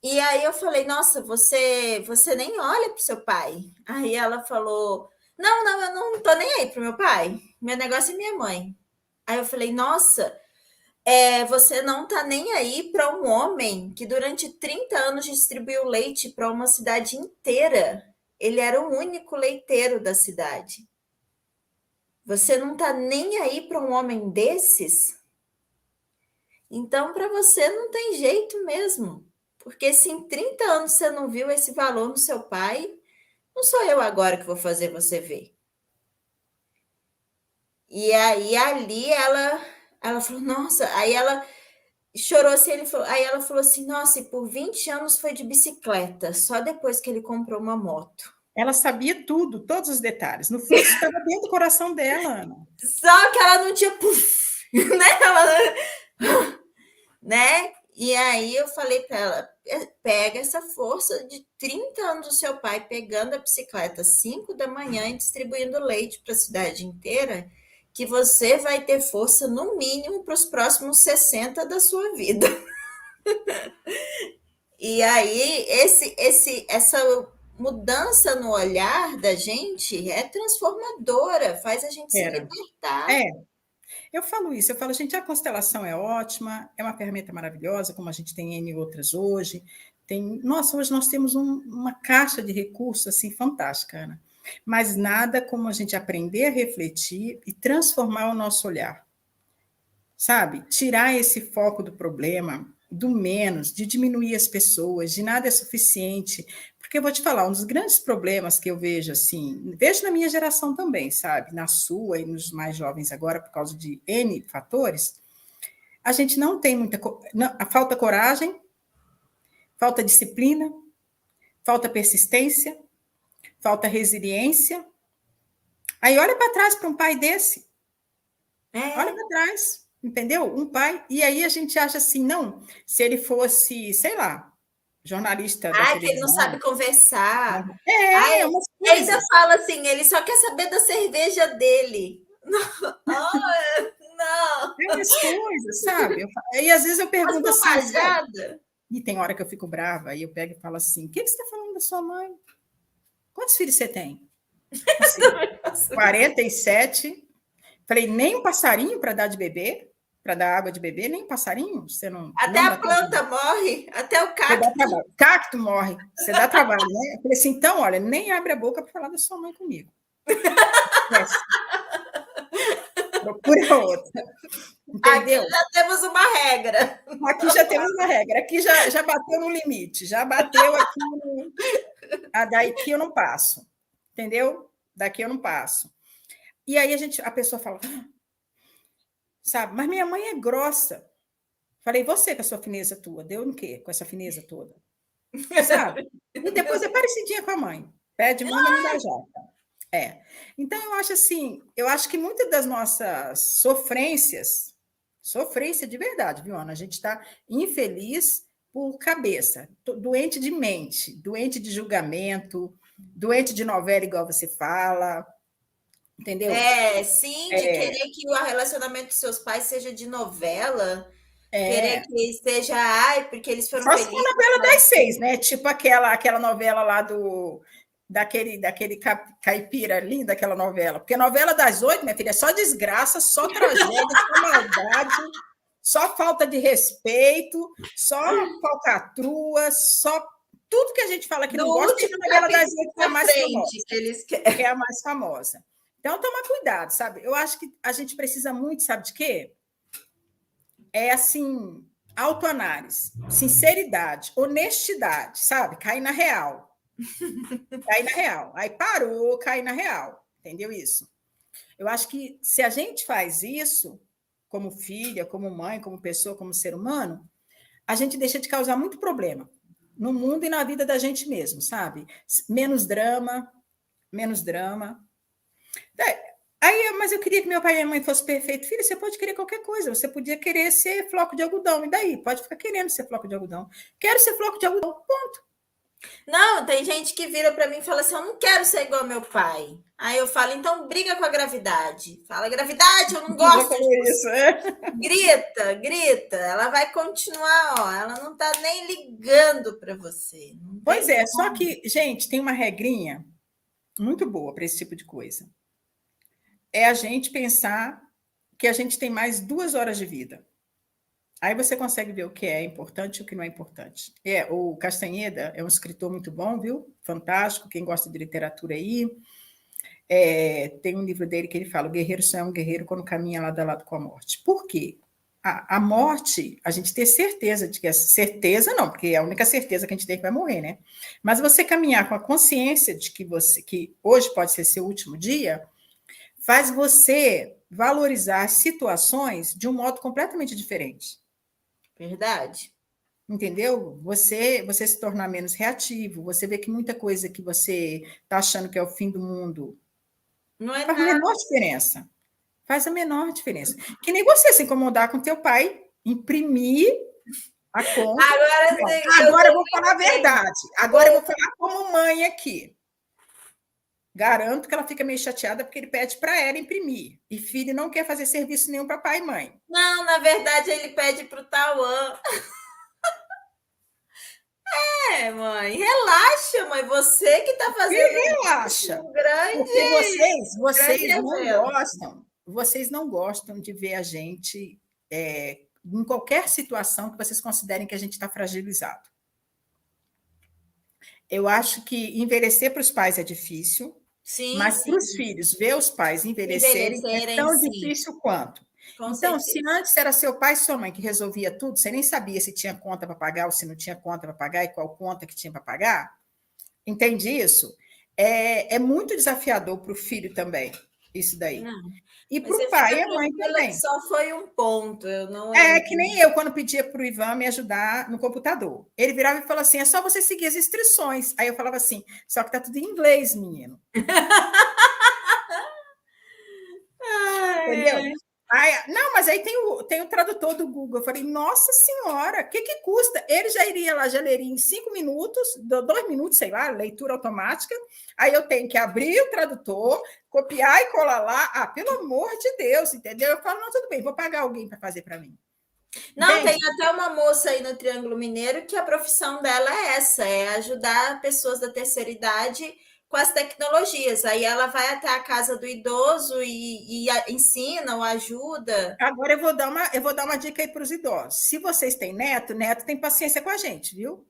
S1: E aí eu falei, nossa, você nem olha para o seu pai. Aí ela falou, não, eu não tô nem aí pro meu pai. Meu negócio é minha mãe. Aí eu falei, nossa, você não tá nem aí para um homem que durante 30 anos distribuiu leite para uma cidade inteira. Ele era o único leiteiro da cidade. Você não tá nem aí para um homem desses? Então, para você não tem jeito mesmo. Porque se em 30 anos você não viu esse valor no seu pai, não sou eu agora que vou fazer você ver. E aí ali ela falou, nossa, aí ela chorou assim, aí ela falou assim, nossa, e por 20 anos foi de bicicleta, só depois que ele comprou uma moto.
S2: Ela sabia tudo, todos os detalhes. No fundo, isso estava dentro do coração dela, Ana.
S1: Só que ela não tinha, puff, né? Né? E aí eu falei para ela, pega essa força de 30 anos do seu pai pegando a bicicleta às 5 da manhã e distribuindo leite para a cidade inteira, que você vai ter força no mínimo para os próximos 60 da sua vida. E aí essa mudança no olhar da gente é transformadora, faz a gente se
S2: Era.
S1: libertar.
S2: É, eu falo isso, eu falo, gente, a constelação é ótima, é uma ferramenta maravilhosa, como a gente tem N outras hoje. Nossa, hoje nós temos uma caixa de recursos assim fantástica, Ana. Mas nada como a gente aprender a refletir e transformar o nosso olhar. Sabe? Tirar esse foco do problema, do menos, de diminuir as pessoas, de nada é suficiente. Porque eu vou te falar, um dos grandes problemas que eu vejo, assim, vejo na minha geração também, sabe? Na sua e nos mais jovens agora, por causa de N fatores, a gente não tem muita. A falta coragem, falta disciplina, falta persistência, falta resiliência. Aí olha para trás para um pai desse. Olha para trás, entendeu? Um pai. E aí a gente acha assim, não, se ele fosse, sei lá, jornalista da
S1: Que ele não sabe
S2: televisão.
S1: conversar.
S2: É, umas
S1: Ainda
S2: coisas.
S1: fala assim, ele só quer saber da cerveja dele. Oh, não.
S2: É umas coisas, sabe? E às vezes eu
S1: As
S2: pergunto assim,
S1: bobajadas.
S2: e tem hora que eu fico brava, e eu pego e falo assim: o que você está falando da sua mãe? Quantos filhos você tem? Assim, 47. Falei, nem um passarinho para dar de beber? Para dar água de beber, nem um passarinho? Você
S1: Até
S2: não
S1: a
S2: dá trabalho?
S1: planta morre, até o
S2: Você dá
S1: cacto.
S2: trabalho. Cacto morre, você dá trabalho, né? Eu falei assim, então, olha, nem abre a boca para falar da sua mãe comigo. Procura outra.
S1: Aqui
S2: Entendeu?
S1: já temos uma regra.
S2: Aqui já temos uma regra, aqui já bateu no limite, já bateu aqui daqui eu não passo. Entendeu? Daqui eu não passo. E aí a pessoa fala, sabe, mas minha mãe é grossa. Falei, você com a sua fineza tua, deu no quê com essa fineza toda? Sabe? E depois é parecidinha com a mãe. Pede manga, não dá já. É. Então, eu acho assim, eu acho que muitas das nossas sofrência de verdade, viu, Ana? A gente está infeliz por cabeça, doente de mente, doente de julgamento, doente de novela, igual você fala, entendeu?
S1: Sim, de querer que o relacionamento dos seus pais seja de novela, querer
S2: É.
S1: que seja, ai, porque eles foram
S2: Só se for
S1: felizes.
S2: novela das 6, né? Tipo aquela novela lá daquele caipira linda, aquela novela. Porque novela das 8, minha filha, é só desgraça, só tragédia, só maldade, só falta de respeito, só falcatrua, só tudo que a gente fala que
S1: Do
S2: não gosta, tem
S1: último
S2: a novela das
S1: capítulo
S2: 8 que é a
S1: para
S2: mais
S1: frente,
S2: famosa.
S1: que eles querem.
S2: É a mais famosa. Então, toma cuidado, sabe? Eu acho que a gente precisa muito, sabe de quê? É assim, autoanálise, sinceridade, honestidade, sabe? Cair na real. Cair na real. Aí parou, cair na real. Entendeu isso? Eu acho que se a gente faz isso, como filha, como mãe, como pessoa, como ser humano, a gente deixa de causar muito problema no mundo e na vida da gente mesmo, sabe? Menos drama, menos drama. Aí, mas eu queria que meu pai e minha mãe fossem perfeitos. Filho, você pode querer qualquer coisa. Você podia querer ser floco de algodão. E daí? Pode ficar querendo ser floco de algodão. Quero ser floco de algodão.
S1: Não, tem gente que vira para mim e fala assim: eu não quero ser igual ao meu pai. Aí eu falo: então briga com a gravidade. Fala, gravidade, eu não
S2: Já
S1: gosto de
S2: falou
S1: você.
S2: isso, é?
S1: Grita, grita. Ela vai continuar, ó. Ela não tá nem ligando para você. Não
S2: Pois
S1: tem
S2: é, só
S1: como.
S2: que, gente, tem uma regrinha muito boa para esse tipo de coisa. É a gente pensar que a gente tem mais 2 horas de vida. Aí você consegue ver o que é importante e o que não é importante. O Castanheda é um escritor muito bom, viu? Fantástico. Quem gosta de literatura aí. Tem um livro dele que ele fala: o guerreiro só é um guerreiro quando caminha lado a lado com a morte. Por quê? A morte, a gente ter certeza de que é certeza, não, porque é a única certeza que a gente tem que vai morrer, né? Mas você caminhar com a consciência de que hoje pode ser seu último dia, faz você valorizar as situações de um modo completamente diferente.
S1: Verdade.
S2: Entendeu? Você se tornar menos reativo, você vê que muita coisa que você está achando que é o fim do mundo
S1: Não é
S2: faz a
S1: nada.
S2: menor diferença. Faz a menor diferença. Que nem você se incomodar com teu pai, imprimir a conta.
S1: Agora
S2: Não,
S1: eu
S2: agora eu
S1: tenho
S2: vou falar a verdade. Agora eu vou falar como mãe aqui. Garanto que ela fica meio chateada porque ele pede para ela imprimir. E filho não quer fazer serviço nenhum para pai e mãe.
S1: Não, na verdade, ele pede para o Tauã. Mãe, relaxa, mãe. Você que está
S2: E
S1: fazendo
S2: relaxa,
S1: um
S2: porque
S1: grande evento.
S2: vocês não gostam de ver a gente em qualquer situação que vocês considerem que a gente está fragilizado. Eu acho que envelhecer para os pais é difícil,
S1: Sim,
S2: mas para
S1: sim.
S2: os filhos, ver os pais envelhecerem é
S1: Envelhecerem,
S2: tão
S1: sim,
S2: difícil quanto.
S1: com
S2: Então, se
S1: certeza.
S2: antes era seu pai e sua mãe que resolvia tudo, você nem sabia se tinha conta para pagar ou se não tinha conta para pagar e qual conta que tinha para pagar, entende isso? É muito desafiador para o filho também, isso daí.
S1: Não,
S2: E
S1: mas
S2: para
S1: você
S2: o pai
S1: fica
S2: e a mãe
S1: tranquila que
S2: também.
S1: só foi um ponto. Eu não.
S2: É que nem eu, quando pedia para o Ivan me ajudar no computador. Ele virava e falava assim: é só você seguir as instruções. Aí eu falava assim: só que está tudo em inglês, menino.
S1: Ai,
S2: Entendeu?
S1: ai.
S2: Aí, não, mas aí tem o tradutor do Google. Eu falei: nossa senhora, o que custa? Ele já iria lá, já leria em 5 minutos, 2 minutos, sei lá, leitura automática. Aí eu tenho que abrir o tradutor, copiar e colar lá. Ah, pelo amor de Deus, entendeu? Eu falo: não, tudo bem, vou pagar alguém para fazer para mim.
S1: Não, tem
S2: Entende?
S1: até uma moça aí no Triângulo Mineiro que a profissão dela é essa, é ajudar pessoas da terceira idade com as tecnologias. Aí ela vai até a casa do idoso e ensina ou ajuda.
S2: Agora eu vou dar uma dica aí para os idosos. Se vocês têm neto, neto tem paciência com a gente, viu?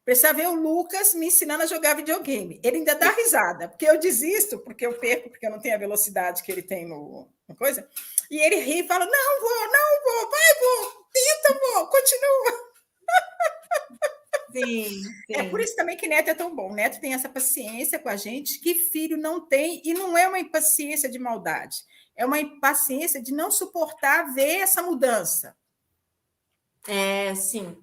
S2: Precisa ver o Lucas me ensinando a jogar videogame. Ele ainda dá risada, porque eu desisto, porque eu perco, porque eu não tenho a velocidade que ele tem no coisa. E ele ri e fala: não vou, vai, vou, tenta, vou, continua.
S1: Sim,
S2: É por
S1: sim.
S2: isso também que neto é tão bom. Neto tem essa paciência com a gente que filho não tem, e não é uma impaciência de maldade, é uma impaciência de não suportar ver essa mudança.
S1: É, sim.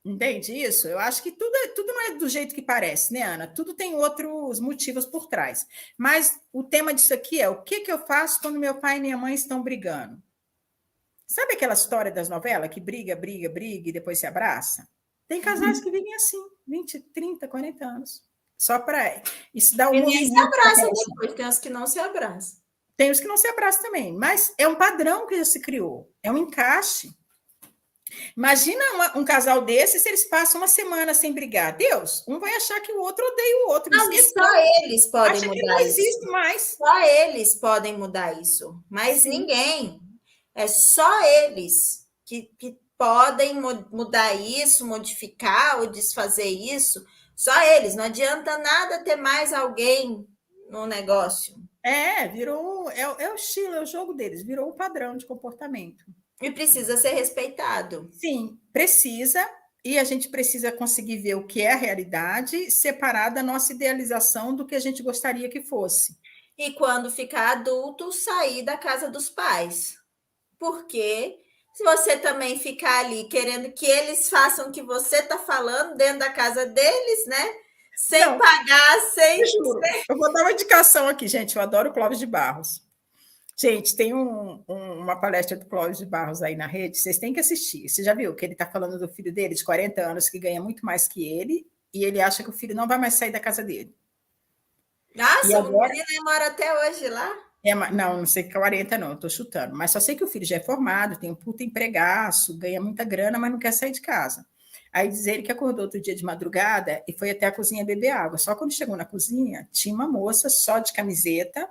S2: Entende isso? Eu acho que tudo não é do jeito que parece, né, Ana? Tudo tem outros motivos por trás. Mas o tema disso aqui é: o que eu faço quando meu pai e minha mãe estão brigando? Sabe aquela história das novelas que briga, briga, briga e depois se abraça? Tem casais que vivem assim, 20, 30, 40 anos. Só para isso dar um
S1: E nem se
S2: movimento para a
S1: abraça
S2: relação.
S1: depois, tem os que não se abraçam.
S2: Tem os que não se abraçam também, mas é um padrão que já se criou, é um encaixe. Imagina um casal desse se eles passam uma semana sem brigar. Deus, um vai achar que o outro odeia o outro,
S1: Não, e
S2: esqueceu,
S1: só eles podem
S2: acha que não
S1: mudar isso.
S2: existe mais.
S1: Só eles podem mudar isso, mas
S2: Sim.
S1: ninguém. É só eles que podem mudar isso, modificar ou desfazer isso. Só eles. Não adianta nada ter mais alguém no negócio.
S2: Virou o estilo, é o jogo deles, virou o padrão de comportamento.
S1: E precisa ser respeitado.
S2: Sim, precisa, e a gente precisa conseguir ver o que é a realidade, separar da nossa idealização do que a gente gostaria que fosse.
S1: E quando ficar adulto, sair da casa dos pais. Porque se você também ficar ali querendo que eles façam o que você está falando dentro da casa deles, né? sem
S2: Não,
S1: pagar,
S2: eu
S1: sem.
S2: juro. Eu vou dar uma indicação aqui, gente. Eu adoro o Clóvis de Barros. Gente, tem uma palestra do Clóvis de Barros aí na rede, vocês têm que assistir. Você já viu que ele está falando do filho dele, de 40 anos, que ganha muito mais que ele, e ele acha que o filho não vai mais sair da casa dele. E
S1: Nossa, o
S2: agora,
S1: menino mora até hoje lá.
S2: não sei que 40 não, eu estou chutando, mas só sei que o filho já é formado, tem um puta empregaço, ganha muita grana, mas não quer sair de casa. Aí diz ele que acordou outro dia de madrugada e foi até a cozinha beber água. Só quando chegou na cozinha, tinha uma moça só de camiseta,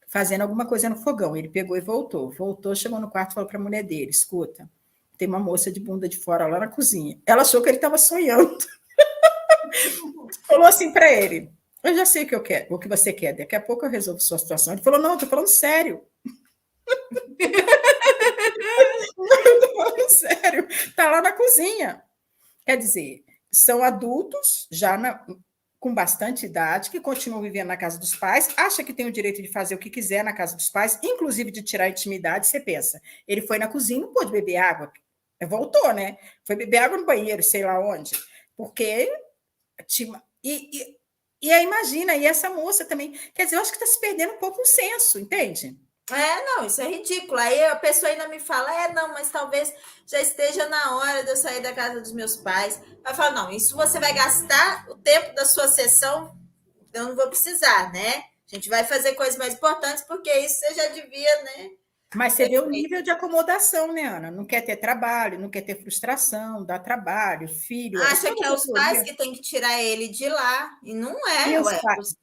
S2: fazendo alguma coisa no fogão. Ele pegou e voltou. Voltou, chegou no quarto e falou para a mulher dele: escuta, tem uma moça de bunda de fora lá na cozinha. Ela achou que ele estava sonhando. Falou assim para ele: eu já sei o que eu quero, o que você quer, daqui a pouco eu resolvo sua situação. Ele falou: não, estou falando sério. Estou falando sério. Está lá na cozinha. Quer dizer, são adultos, com bastante idade, que continuam vivendo na casa dos pais, acha que tem o direito de fazer o que quiser na casa dos pais, inclusive de tirar a intimidade. Você pensa, ele foi na cozinha, não pôde beber água, voltou, né? Foi beber água no banheiro, sei lá onde, porque tinha. E aí imagina, e essa moça também, quer dizer, eu acho que está se perdendo um pouco o senso, entende?
S1: Não, isso é ridículo. Aí a pessoa ainda me fala, não, mas talvez já esteja na hora de eu sair da casa dos meus pais. Eu falo, não, isso você vai gastar o tempo da sua sessão, eu não vou precisar, né? A gente vai fazer coisas mais importantes, porque isso você já devia, né?
S2: Mas você vê o nível de acomodação, né, Ana? Não quer ter trabalho, não quer ter frustração, dá trabalho, filho.
S1: Acha que é
S2: Toda
S1: os pais
S2: teoria.
S1: que têm que tirar ele de lá, e não
S2: E
S1: é,
S2: os
S1: ué.
S2: pais?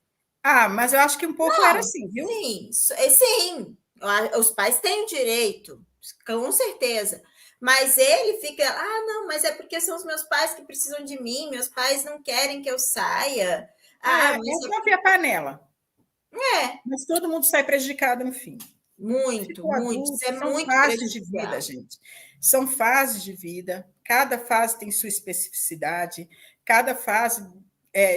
S2: Ah, mas eu acho que um pouco era
S1: Não,
S2: assim, viu?
S1: sim, sim. Os pais têm o direito, com certeza. Mas ele fica, não, mas é porque são os meus pais que precisam de mim, meus pais não querem que eu saia. Mas
S2: É própria panela.
S1: é
S2: Mas todo mundo sai prejudicado no fim.
S1: muito,
S2: Ficou
S1: muito,
S2: adulto,
S1: isso é
S2: são
S1: muito
S2: fases de vida,
S1: prejudicial.
S2: gente. São fases de vida, cada fase tem sua especificidade, cada fase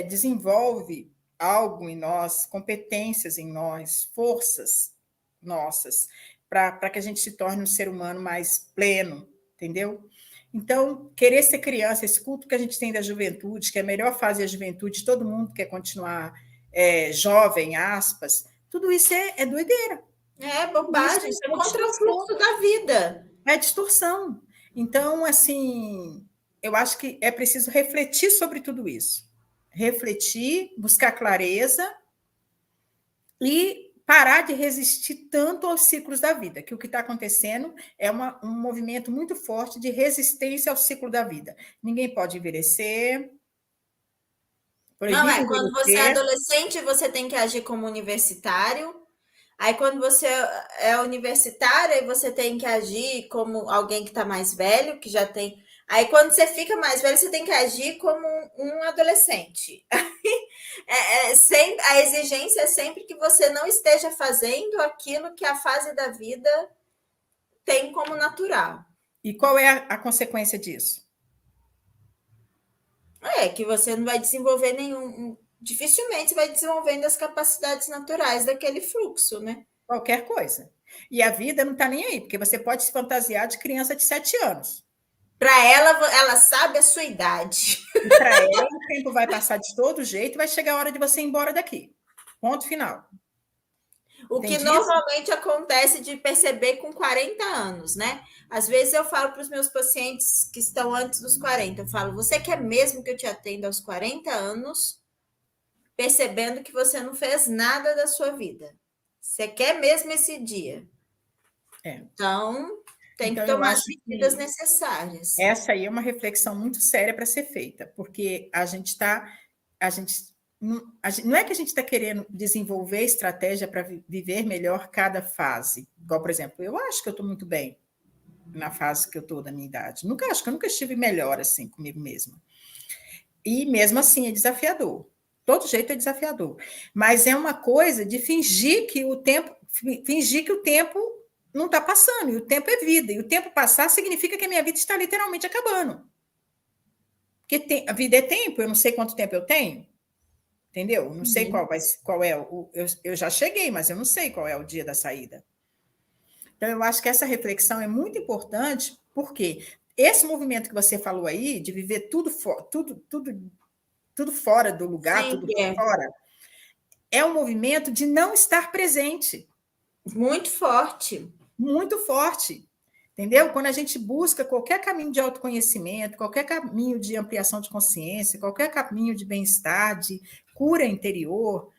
S2: desenvolve algo em nós, competências em nós, forças nossas, para que a gente se torne um ser humano mais pleno, entendeu? Então, querer ser criança, esse culto que a gente tem da juventude, que é a melhor fase da juventude, todo mundo quer continuar jovem, aspas, tudo isso é doideira.
S1: É
S2: Isso
S1: bobagem, isso é
S2: é
S1: contra o
S2: distorção.
S1: fluxo da vida.
S2: É distorção. Então, assim, eu acho que é preciso refletir sobre tudo isso. Refletir, buscar clareza e parar de resistir tanto aos ciclos da vida, que o que está acontecendo é um movimento muito forte de resistência ao ciclo da vida. Ninguém pode envelhecer,
S1: Não
S2: proibido
S1: é, quando você é
S2: envelhecer.
S1: adolescente, você tem que agir como universitário. Aí, quando você é universitário, aí você tem que agir como alguém que está mais velho, que já tem. Aí, quando você fica mais velho, você tem que agir como um adolescente. A exigência é sempre que você não esteja fazendo aquilo que a fase da vida tem como natural.
S2: E qual é a consequência disso?
S1: Que você não vai desenvolver nenhum. Dificilmente você vai desenvolvendo as capacidades naturais daquele fluxo, né?
S2: Qualquer coisa. E a vida não está nem aí, porque você pode se fantasiar de criança de 7 anos.
S1: Para ela sabe a sua idade.
S2: E para ela, o tempo vai passar de todo jeito, vai chegar a hora de você ir embora daqui. Ponto final.
S1: O que
S2: Entende isso?
S1: normalmente acontece de perceber com 40 anos, né? Às vezes eu falo para os meus pacientes que estão antes dos 40, eu falo, você quer mesmo que eu te atenda aos 40 anos, percebendo que você não fez nada da sua vida? Você quer mesmo esse dia?
S2: É.
S1: Então, tem que
S2: Então, eu
S1: tomar as
S2: acho
S1: medidas
S2: que
S1: necessárias.
S2: essa aí é uma reflexão muito séria para ser feita, porque a gente está. Não é que a gente está querendo desenvolver estratégia para viver melhor cada fase. Igual, por exemplo, eu acho que eu estou muito bem na fase que eu estou da minha idade. Acho que eu nunca estive melhor assim comigo mesma. E mesmo assim é desafiador. Todo jeito é desafiador. Mas é uma coisa de fingir que o tempo não está passando, e o tempo é vida. E o tempo passar significa que a minha vida está literalmente acabando. Porque a vida é tempo, eu não sei quanto tempo eu tenho, entendeu? Não sei qual é eu já cheguei, mas eu não sei qual é o dia da saída. Então, eu acho que essa reflexão é muito importante, porque esse movimento que você falou aí, de viver tudo tudo fora do lugar, tudo
S1: Sempre é.
S2: fora. É um movimento de não estar presente.
S1: Muito forte.
S2: Muito forte. Entendeu? Quando a gente busca qualquer caminho de autoconhecimento, qualquer caminho de ampliação de consciência, qualquer caminho de bem-estar, de cura interior,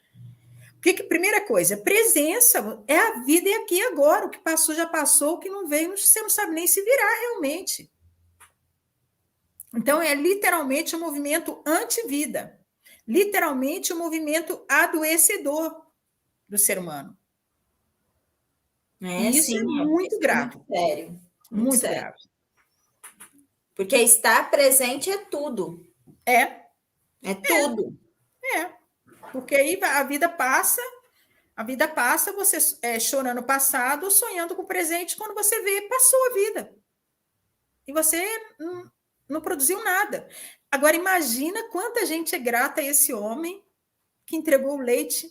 S2: primeira coisa, presença é a vida e aqui e agora. O que passou já passou, o que não veio, você não sabe nem se virar realmente. Então, é literalmente um movimento anti-vida. Literalmente um movimento adoecedor do ser humano. E isso é muito
S1: Isso é
S2: grave.
S1: muito sério. Muito
S2: Muito
S1: sério.
S2: grave.
S1: Porque estar presente é tudo.
S2: É.
S1: É tudo.
S2: É. Porque aí a vida passa, você chorando o passado, sonhando com o presente, quando você vê, passou a vida. E você não produziu nada. Agora, imagina quanta gente é grata a esse homem que entregou o leite.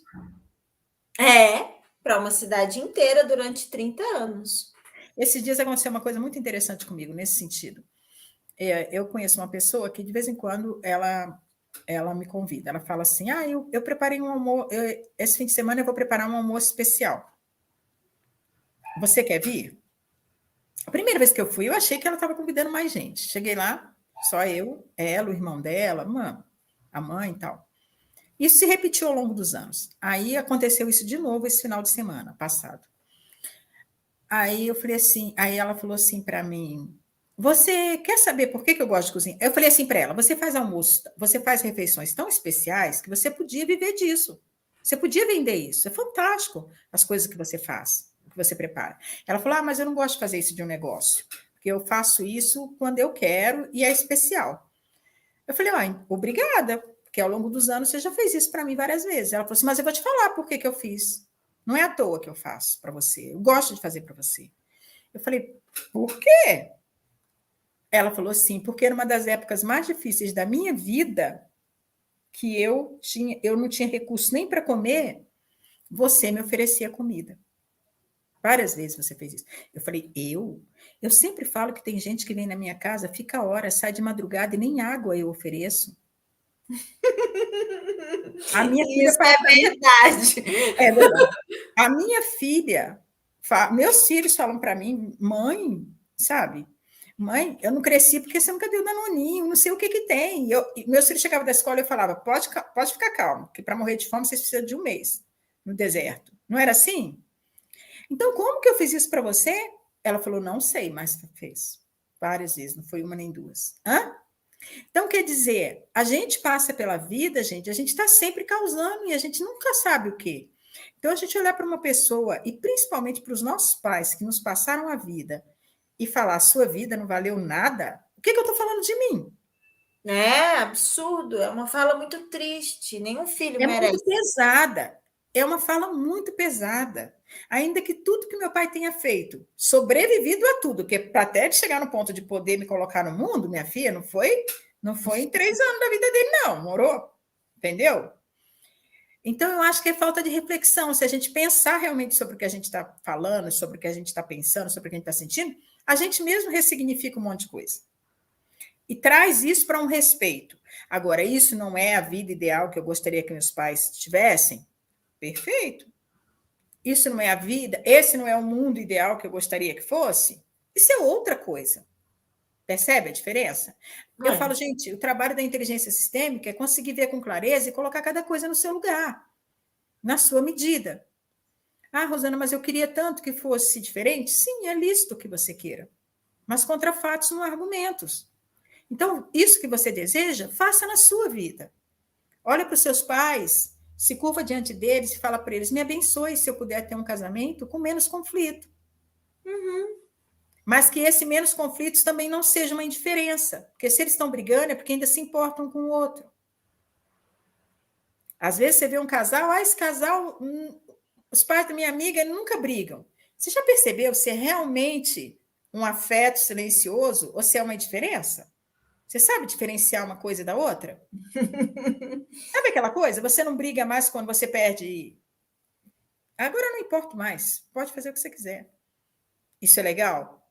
S1: Para uma cidade inteira durante 30 anos.
S2: Esses dias aconteceu uma coisa muito interessante comigo, nesse sentido. Eu conheço uma pessoa que, de vez em quando, ela me convida. Ela fala assim, eu preparei um almoço, esse fim de semana eu vou preparar um almoço especial. Você quer vir? A primeira vez que eu fui, eu achei que ela estava convidando mais gente. Cheguei lá, só eu, ela, o irmão dela, a mãe e tal. Isso se repetiu ao longo dos anos. Aí aconteceu isso de novo esse final de semana passado. Aí eu falei assim, aí ela falou assim para mim, você quer saber por que eu gosto de cozinhar? Eu falei assim para ela, você faz almoço, você faz refeições tão especiais que você podia viver disso. Você podia vender isso. É fantástico as coisas que você faz, que você prepara. Ela falou, mas eu não gosto de fazer isso de um negócio, porque eu faço isso quando eu quero e é especial. Eu falei, obrigada, porque ao longo dos anos você já fez isso para mim várias vezes. Ela falou assim, mas eu vou te falar por que eu fiz. Não é à toa que eu faço para você. Eu gosto de fazer para você. Eu falei, por quê? Ela falou assim, porque era uma das épocas mais difíceis da minha vida, que eu não tinha recurso nem para comer, você me oferecia comida. Várias vezes você fez isso. Eu falei, eu sempre falo que tem gente que vem na minha casa, fica horas, sai de madrugada e nem água eu ofereço. A minha filha
S1: Isso é verdade.
S2: É verdade. A minha filha, meus filhos falam para mim, mãe, sabe? Mãe, eu não cresci porque você nunca deu danoninho, não sei o que que tem. Meus filhos chegavam da escola e eu falava, pode ficar calmo, que para morrer de fome vocês precisam de um mês no deserto. Não era assim? Então, como que eu fiz isso para você? Ela falou, não sei, mas fez. Várias vezes, não foi uma nem duas. Hã? Então, quer dizer, a gente passa pela vida, gente, a gente está sempre causando e a gente nunca sabe o quê. Então, a gente olhar para uma pessoa, e principalmente para os nossos pais que nos passaram a vida, e falar, a sua vida não valeu nada, o que eu estou falando de mim?
S1: É absurdo, é uma fala muito triste, nenhum filho
S2: É muito
S1: merece.
S2: pesada, é uma fala muito pesada. Ainda que tudo que meu pai tenha feito, sobrevivido a tudo, que para até de chegar no ponto de poder me colocar no mundo, minha filha, não foi em 3 anos da vida dele, não, morou? Entendeu? Então, eu acho que é falta de reflexão. Se a gente pensar realmente sobre o que a gente está falando, sobre o que a gente está pensando, sobre o que a gente está sentindo, a gente mesmo ressignifica um monte de coisa. E traz isso para um respeito. Agora, isso não é a vida ideal que eu gostaria que meus pais tivessem? Perfeito. Isso não é a vida? Esse não é o mundo ideal que eu gostaria que fosse? Isso é outra coisa. Percebe a diferença? Eu falo, gente, o trabalho da inteligência sistêmica é conseguir ver com clareza e colocar cada coisa no seu lugar, na sua medida. Rosana, mas eu queria tanto que fosse diferente. Sim, é lícito que você queira, mas contra fatos não há argumentos. Então, isso que você deseja, faça na sua vida. Olha para os seus pais, se curva diante deles e fala para eles, me abençoe se eu puder ter um casamento com menos conflito. Mas que esse menos conflitos também não seja uma indiferença, porque se eles estão brigando é porque ainda se importam um com o outro. Às vezes você vê um casal, esse casal, os pais da minha amiga nunca brigam. Você já percebeu se é realmente um afeto silencioso ou se é uma indiferença? Você sabe diferenciar uma coisa da outra? Sabe aquela coisa? Você não briga mais quando você perde. Agora eu não importo mais. Pode fazer o que você quiser. Isso é legal?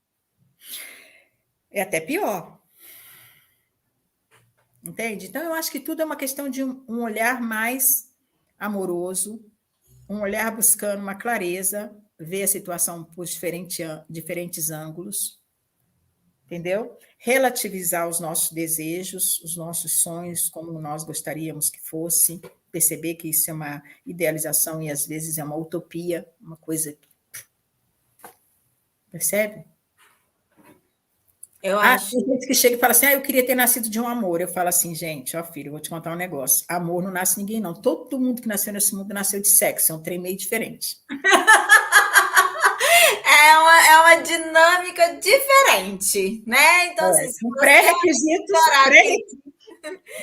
S2: É até pior. Entende? Então, eu acho que tudo é uma questão de um olhar mais amoroso, um olhar buscando uma clareza, ver a situação por diferentes ângulos, entendeu? Relativizar os nossos desejos, os nossos sonhos, como nós gostaríamos que fosse, perceber que isso é uma idealização e às vezes é uma utopia, uma coisa. Percebe?
S1: Eu
S2: Ah,
S1: acho.
S2: tem gente que chega e fala assim: eu queria ter nascido de um amor. Eu falo assim, gente, ó, filho, eu vou te contar um negócio. Amor não nasce ninguém, não. Todo mundo que nasceu nesse mundo nasceu de sexo, é um trem meio diferente.
S1: É uma dinâmica diferente, né? Então, assim, se
S2: Com
S1: você explorar aquele.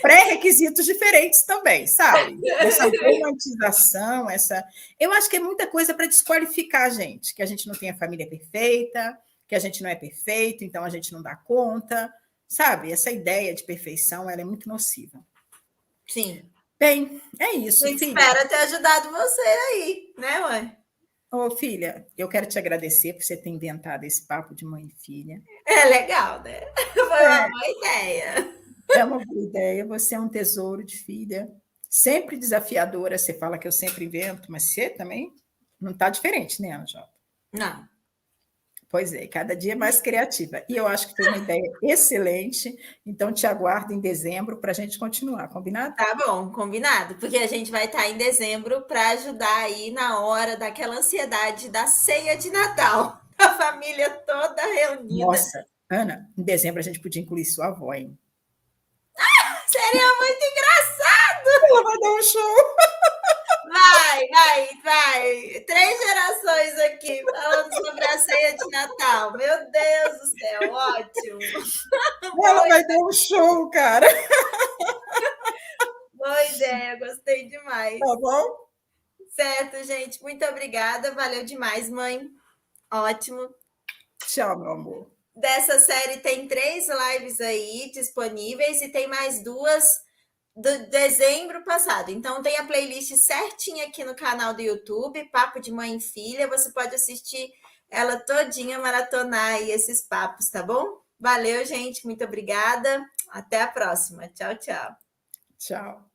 S2: pré-requisitos diferentes também, sabe? Essa romantização, essa. Eu acho que é muita coisa para desqualificar a gente, que a gente não tem a família perfeita, que a gente não é perfeito, então a gente não dá conta, sabe? Essa ideia de perfeição, ela é muito nociva.
S1: Sim.
S2: Bem, é
S1: A
S2: isso,
S1: gente
S2: filha.
S1: espera ter ajudado você aí, né, mãe?
S2: Ô, filha, eu quero te agradecer por você ter inventado esse papo de mãe e filha.
S1: É legal, né? Foi uma
S2: É,
S1: boa ideia.
S2: é uma boa ideia. Você é um tesouro de filha. Sempre desafiadora. Você fala que eu sempre invento, mas você também não está diferente, né, Ana Jota?
S1: Não.
S2: Pois é, cada dia é mais criativa. E eu acho que foi uma ideia excelente. Então, te aguardo em dezembro para a gente continuar, combinado?
S1: Tá bom, combinado, porque a gente vai estar em dezembro para ajudar aí na hora daquela ansiedade da ceia de Natal, a família toda reunida.
S2: Nossa, Ana, em dezembro a gente podia incluir sua avó, hein?
S1: Seria muito engraçado.
S2: Ela vai dar um show.
S1: Vai. Três gerações aqui falando sobre a ceia de Natal. Meu Deus do céu, ótimo.
S2: Ela
S1: Boa,
S2: vai dar um show, cara.
S1: boa ideia, gostei demais.
S2: Tá bom?
S1: Certo, gente, muito obrigada, valeu demais, mãe. Ótimo.
S2: Tchau, meu amor.
S1: Dessa série tem 3 lives aí disponíveis e tem mais 2 do dezembro passado. Então tem a playlist certinha aqui no canal do YouTube, Papo de Mãe e Filha. Você pode assistir ela todinha, maratonar aí esses papos, tá bom? Valeu, gente. Muito obrigada. Até a próxima. Tchau, tchau.
S2: Tchau.